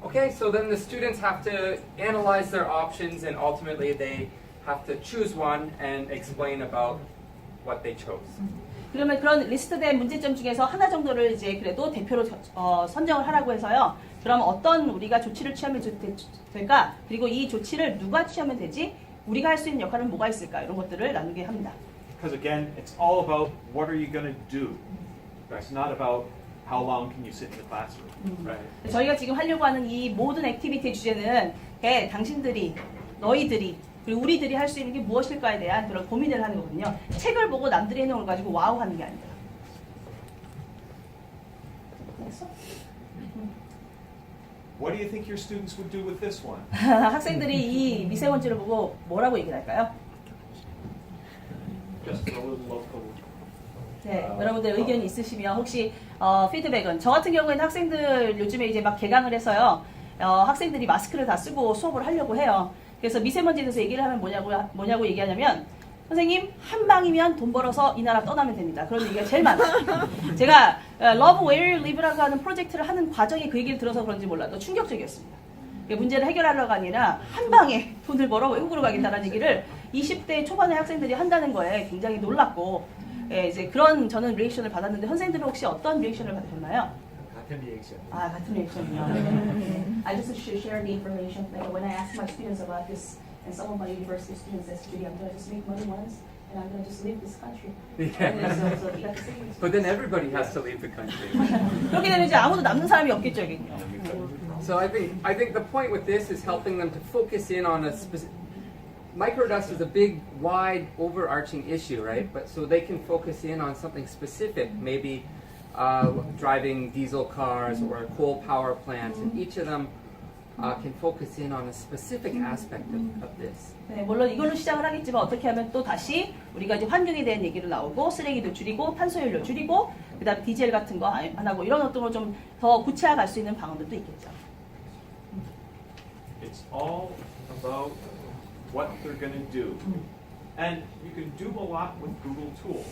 Speaker 15: Okay, so then the students have to analyze their options and ultimately they have to choose one and explain about what they chose.
Speaker 2: 그러면 그런 리스트된 문제점 중에서 하나 정도를 이제 그래도 대표로 선정을 하라고 해서요. 그럼 어떤 우리가 조치를 취하면 될까? 그리고 이 조치를 누가 취하면 되지? 우리가 할 수 있는 역할은 뭐가 있을까? 이런 것들을 나누게 합니다.
Speaker 16: Because again, it's all about what are you going to do. It's not about how long can you sit in the classroom. Right?
Speaker 2: 저희가 지금 하려고 하는 이 모든 액티비티의 주제는 당신들이, 너희들이, 그리고 우리들이 할 수 있는 게 무엇일까에 대한 그런 고민을 하는 거거든요. 책을 보고 남들이 해놓은 걸 가지고 와우 하는 게 아니라.
Speaker 16: What do you think your students would do with this one?
Speaker 2: 학생들이 이 미세먼지를 보고 뭐라고 얘기를 할까요?
Speaker 16: Just a little local.
Speaker 2: 네, 여러분들 의견이 있으시면 혹시 피드백은 저 같은 경우에는 학생들 요즘에 이제 막 개강을 해서요. 학생들이 마스크를 다 쓰고 수업을 하려고 해요. 그래서 미세먼지에 대해서 얘기를 하면 뭐냐고 얘기하냐면 선생님 한 방이면 돈 벌어서 이 나라 떠나면 됩니다. 그런 얘기가 제일 많아요. 제가 Love Where You Live라고 하는 프로젝트를 하는 과정에 그 얘기를 들어서 그런지 몰라도 충격적이었습니다. 문제를 해결하려고 아니라 한 방에 돈을 벌어 외국으로 가겠다는 얘기를 20대 초반의 학생들이 한다는 거에 굉장히 놀랐고 이제 그런 저는 리액션을 받았는데 선생님들은 혹시 어떤 리액션을 받으셨나요?
Speaker 17: 같은 리액션.
Speaker 2: 아, 같은 리액션이요. I just share the information. Like when I ask my students about this, and some of my university students says, "Judy, I'm going to just make money once, and I'm going to just leave this country."
Speaker 15: Yeah. But then everybody has to leave the country.
Speaker 2: 그렇게 되면 이제 아무도 남는 사람이 없겠죠, 여기는요.
Speaker 15: So I think the point with this is helping them to focus in on a specific. Microdust is a big, wide, overarching issue, right? But so they can focus in on something specific, maybe driving diesel cars or coal power plants, and each of them can focus in on a specific aspect of this.
Speaker 2: 네, 물론 이걸로 시작을 하겠지만 어떻게 하면 또 다시 우리가 이제 환경에 대한 얘기를 나오고 쓰레기도 줄이고 탄소율도 줄이고 그다음에 디젤 같은 거 안 하고 이런 어떤 걸 좀 더 구체화할 수 있는 방안들도 있겠죠.
Speaker 16: It's all about what they're going to do. And you can do a lot with Google tools.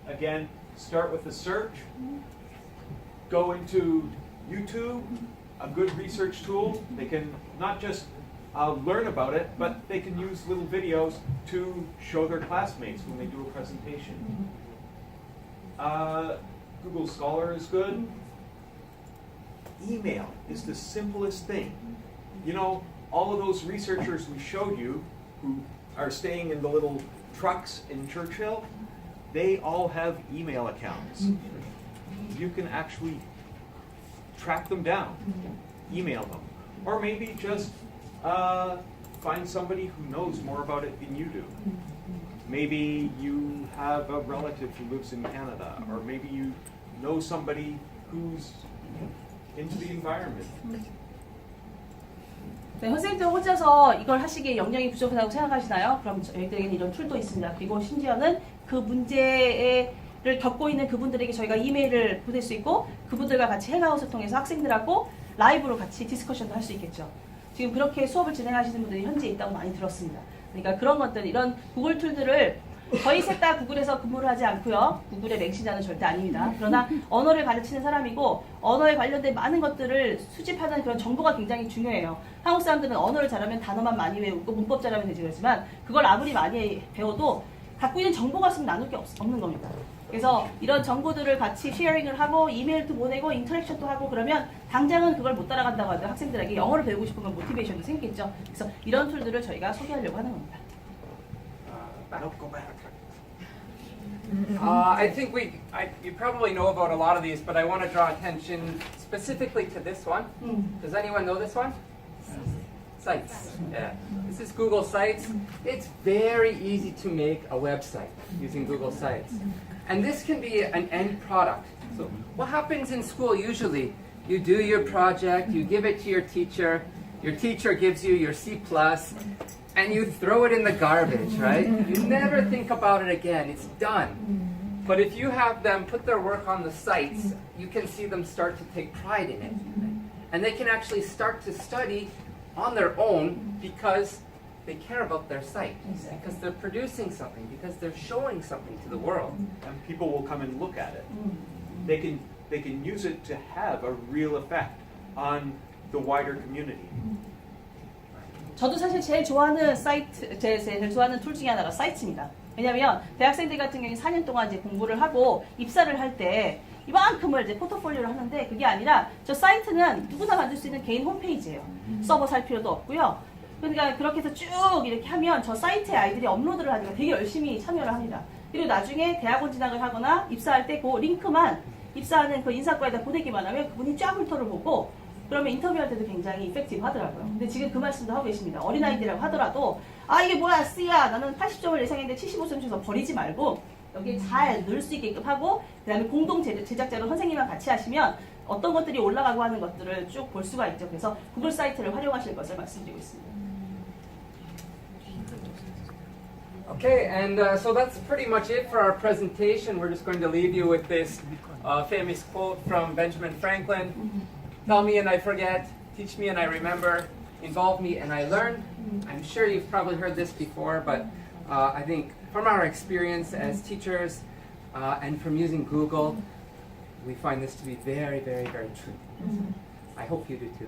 Speaker 16: Again, start with a search. Go into YouTube, a good research tool. They can not just learn about it, but they can use little videos to show their classmates when they do a presentation. Google Scholar is good. Email is the simplest thing. You know, all of those researchers we showed you who are staying in the little trucks in Churchill, they all have email accounts. You can actually track them down, email them, or maybe just find somebody who knows more about it than you do. Maybe you have a relative who lives in Canada, or maybe you know somebody who's into the environment.
Speaker 2: 네, 선생님들 혼자서 이걸 하시기에 역량이 부족하다고 생각하시나요? 그럼 저희들에게는 이런 툴도 있습니다. 그리고 심지어는 그 문제를 겪고 있는 그분들에게 저희가 이메일을 보낼 수 있고 그분들과 같이 행아웃을 통해서 학생들하고 라이브로 같이 디스커션도 할 수 있겠죠. 지금 그렇게 수업을 진행하시는 분들이 현재 있다고 많이 들었습니다. 그러니까 그런 것들, 이런 구글 툴들을 저희 셋 다 구글에서 근무를 하지 않고요. 구글의 맹신자는 절대 아닙니다. 그러나 언어를 가르치는 사람이고 언어에 관련된 많은 것들을 수집하는 그런 정보가 굉장히 중요해요. 한국 사람들은 언어를 잘하면 단어만 많이 외우고 문법 잘하면 되지 그렇지만 그걸 아무리 많이 배워도 갖고 있는 정보가 있으면 나눌 게 없는 겁니다. 그래서 이런 정보들을 같이 쉐어링을 하고 이메일도 보내고 인터랙션도 하고 그러면 당장은 그걸 못 따라간다고 하더라도 학생들에게 영어를 배우고 싶은 건 모티베이션도 생기겠죠. 그래서 이런 툴들을 저희가 소개하려고 하는 겁니다.
Speaker 15: I think you probably know about a lot of these, but I want to draw attention specifically to this one. Does anyone know this one? Sites. Yeah. This is Google Sites. It's very easy to make a website using Google Sites. And this can be an end product. So what happens in school usually? You do your project, you give it to your teacher gives you your C+, and you throw it in the garbage, right? You never think about it again. It's done. But if you have them put their work on the sites, you can see them start to take pride in it. And they can actually start to study on their own because they care about their site, because they're producing something, because they're showing something to the world.
Speaker 16: And people will come and look at it. They can use it to have a real effect on the wider community.
Speaker 2: 저도 사실 제일 좋아하는 사이트, 제일 좋아하는 툴 중에 하나가 사이트입니다. 왜냐하면 대학생들 같은 경우에 4년 동안 이제 공부를 하고 입사를 할 때 이만큼을 이제 포트폴리오를 하는데 그게 아니라 저 사이트는 누구나 만들 수 있는 개인 홈페이지예요. 서버 살 필요도 없고요. 그러니까 그렇게 해서 쭉 이렇게 하면 저 사이트에 아이들이 업로드를 하니까 되게 열심히 참여를 합니다. 그리고 나중에 대학원 진학을 하거나 입사할 때 그 링크만 입사하는 그 인사과에다 보내기만 하면 그분이 쫙 훑어를 보고 그러면 인터뷰할 때도 굉장히 이펙티브 하더라고요. 근데 지금 그 말씀도 하고 계십니다. 어린아이들이라고 하더라도 아 이게 뭐야 C야 나는 80점을 예상했는데 75점 줘서 버리지 말고 여기에 잘 넣을 수 있게끔 하고 그 다음에 공동 제작자로 선생님이랑 같이 하시면 어떤 것들이 올라가고 하는 것들을 쭉 볼 수가 있죠. 그래서 구글 사이트를 활용하실 것을 말씀드리고 있습니다.
Speaker 15: Okay, and so that's pretty much it for our presentation. We're just going to leave you with this famous quote from Benjamin Franklin. Tell me and I forget, teach me and I remember, involve me and I learn. I'm sure you've probably heard this before, but I think from our experience as teachers and from using Google, we find this to be very, very, very true. I hope you do too.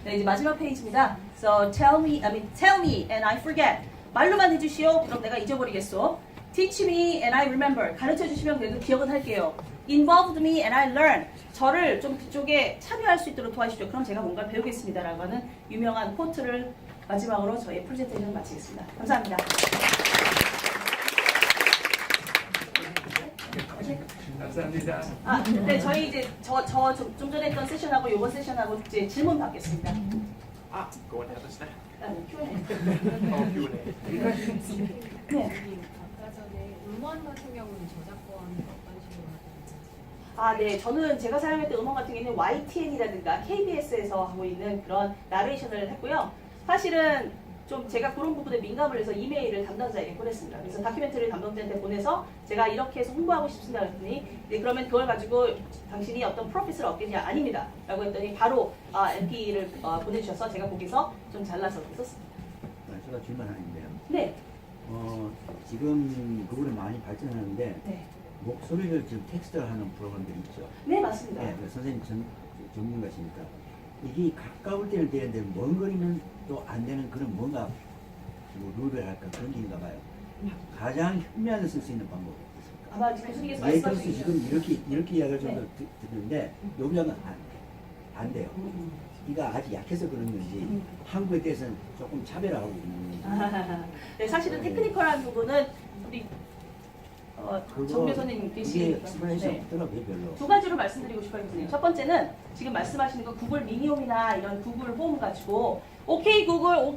Speaker 2: 네, 이제 마지막 페이지입니다. So tell me and I forget. 말로만 해주시오. 그럼 내가 잊어버리겠소. Teach me and I remember. 가르쳐 주시면 그래도 기억은 할게요. Involved me and I learn. 저를 좀 그쪽에 참여할 수 있도록 도와주십시오. 그럼 제가 뭔가 배우겠습니다라고 하는 유명한 코트를 마지막으로 저희 프레젠테이션 마치겠습니다. 감사합니다.
Speaker 15: 감사합니다.
Speaker 2: 아, 네, 저희 이제 좀 전에 했던 세션하고 요번 세션하고 이제 질문 받겠습니다.
Speaker 16: Ah, go and have a snack.
Speaker 2: Q&A.
Speaker 16: Oh, Q&A.
Speaker 2: 네.
Speaker 18: 아까 전에 음원 같은 경우는 저작권 어떤 식으로 하나요?
Speaker 2: 아, 네. 저는 제가 사용했던 음원 같은 경우는 YTN이라든가 KBS에서 하고 있는 그런 나레이션을 했고요. 사실은 좀 제가 그런 부분에 민감을 해서 이메일을 담당자에게 보냈습니다. 그래서 다큐멘터리 담당자한테 보내서 제가 이렇게 해서 홍보하고 싶습니다. 그랬더니 네, 그러면 그걸 가지고 당신이 어떤 프로핏을 얻겠냐? 아닙니다. 라고 했더니 바로 MP를 보내주셔서 제가 거기서 좀 잘라서 썼습니다.
Speaker 20: 제가 질문 하나 있는데요.
Speaker 2: 네.
Speaker 20: 지금 구글이 많이 발전하는데
Speaker 2: 네.
Speaker 20: 목소리를 지금 텍스트하는 프로그램들이 있죠.
Speaker 2: 네, 맞습니다.
Speaker 20: 네, 선생님 전문가시니까 이게 가까울 때는 되는데 먼 거리는 또 안 되는 그런 뭔가 뭐 룰을 할까 그런 게 있나 봐요. 가장 현명하게 쓸 수 있는 방법이 있을까?
Speaker 2: 아마 교수님께서
Speaker 20: 예를
Speaker 2: 말씀하신
Speaker 20: 들어서 지금 이렇게 이야기를 좀 듣는데 여기는 안 돼요. 이가 아직 약해서 그런 건지 한국에 대해서는 조금 차별하고 있는 건지.
Speaker 2: 네, 사실은 테크니컬한 부분은 우리 정 교수님께서 두 가지로 말씀드리고 싶어요, 교수님. 첫 번째는 지금 말씀하시는 거 구글 미니홈이나 이런 구글 홈 가지고 오케이 구글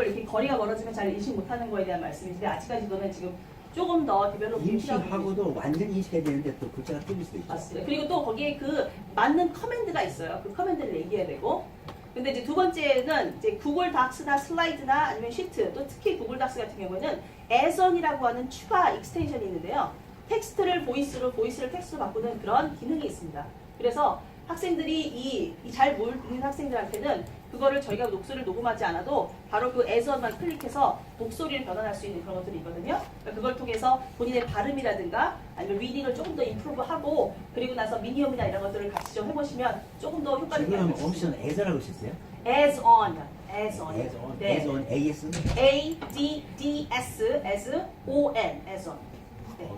Speaker 2: 이렇게 거리가 멀어지면 잘 인식 못하는 거에 대한 말씀인데 아직까지는 지금 조금 더 디벨롭이
Speaker 20: 인식하고도 완전 인식해야 되는데 또 글자가 틀릴 수도 있죠.
Speaker 2: 맞습니다. 그리고 또 거기에 그 맞는 커맨드가 있어요. 그 커맨드를 얘기해야 되고. 근데 이제 두 번째는 이제 구글 닥스나 슬라이드나 아니면 시트 또 특히 구글 닥스 같은 경우에는 ason이라고 하는 추가 익스텐션이 있는데요. 텍스트를 보이스로, 보이스를 텍스트로 바꾸는 그런 기능이 있습니다. 그래서 학생들이 잘 모르는 학생들한테는 그거를 저희가 목소리를 녹음하지 않아도 바로 그 ason만 클릭해서 목소리를 변환할 수 있는 그런 것들이 있거든요. 그러니까 그걸 통해서 본인의 발음이라든가 아니면 리딩을 조금 더 임프루브하고 그리고 나서 미니홈이나 이런 것들을 같이 좀 해보시면 조금 더 효과를
Speaker 20: 지금 옵션 as라고 하셨어요?
Speaker 2: as-on.
Speaker 20: 네. as-on, as?
Speaker 2: A-D-D-S, as-O-N, as-on. 네.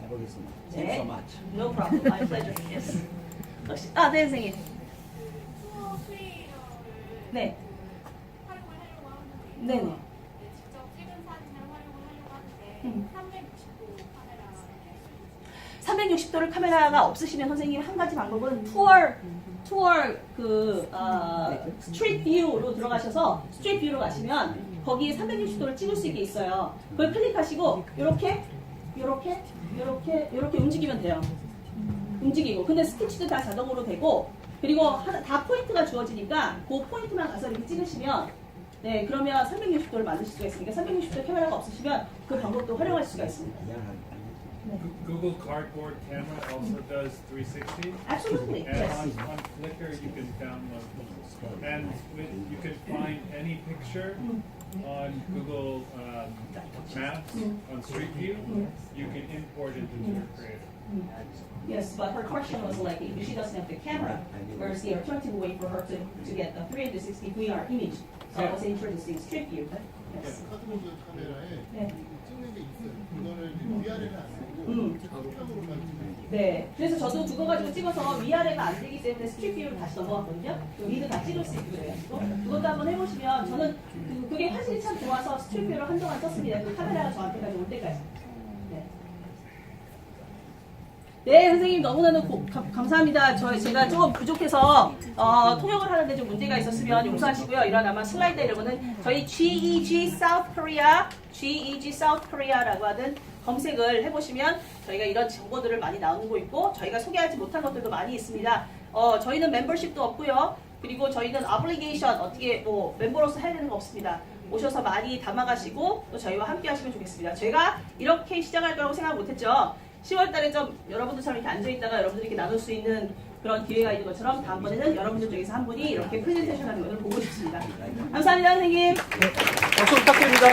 Speaker 20: 해보겠습니다.
Speaker 2: 네.
Speaker 20: Thanks so much.
Speaker 2: No problem. My pleasure. Yes. 네, 선생님. 네. 네네.
Speaker 21: 직접 찍은 사진을 활용을 하려고 하는데
Speaker 2: 360도를 카메라가 없으시면 선생님 한 가지 방법은 스트리트 뷰로 들어가셔서 스트리트 뷰로 가시면 거기에 360도를 찍을 수 있게 있어요. 그걸 클릭하시고 이렇게 움직이면 돼요. 움직이고 근데 스티치도 다 자동으로 되고 그리고 다 포인트가 주어지니까 그 포인트만 가서 이렇게 찍으시면 네 그러면 360도를 만드실 수가 있으니까 360도 카메라가 없으시면 그 방법도 활용할 수가 있습니다.
Speaker 1: Google Cardboard camera also does 360.
Speaker 2: Absolutely,
Speaker 1: And
Speaker 2: yes.
Speaker 1: on Flickr you can download and you can find any picture on Google Maps, on Street View, you can import it into your creator.
Speaker 2: Yes, but her question was like, if she doesn't have the camera, where's the alternative way for her to get a 360 VR image? So I was introducing Street View. Yes.
Speaker 22: 카드보드 카메라에
Speaker 2: 네.
Speaker 22: 찍는 게 있어요. 그거는 위아래는 안 되고 평으로만 찍는
Speaker 2: 네, 그래서 저도 그거 가지고 찍어서 위아래가 안 되기 때문에 스트릿 뷰로 다시 넘어갔거든요. 위도 다 찍을 수 있고요. 그것도 한번 해보시면 저는 그게 화질이 참 좋아서 스트릿 뷰로 한동안 썼습니다. 그 카메라가 저한테까지 올 때까지. 네, 선생님 너무나도 감사합니다. 제가 좀 부족해서 통역을 하는데 좀 문제가 있었으면 용서하시고요. 이런 아마 슬라이드 이런 거는 저희 GEG South Korea라고 하는 검색을 해보시면 저희가 이런 정보들을 많이 나누고 있고 저희가 소개하지 못한 것들도 많이 있습니다. 저희는 멤버십도 없고요. 그리고 저희는 obligation 어떻게 뭐 멤버로서 해야 되는 거 없습니다. 오셔서 많이 담아가시고 또 저희와 함께 하시면 좋겠습니다. 제가 이렇게 시작할 거라고 생각 못했죠. 10월 달에 좀 여러분들처럼 이렇게 앉아있다가 여러분들이 이렇게 나눌 수 있는 그런 기회가 있는 것처럼 다음번에는 여러분들 중에서 한 분이 이렇게 프레젠테이션 하는 것을 보고 싶습니다. 감사합니다, 선생님.
Speaker 15: 박수 부탁드립니다.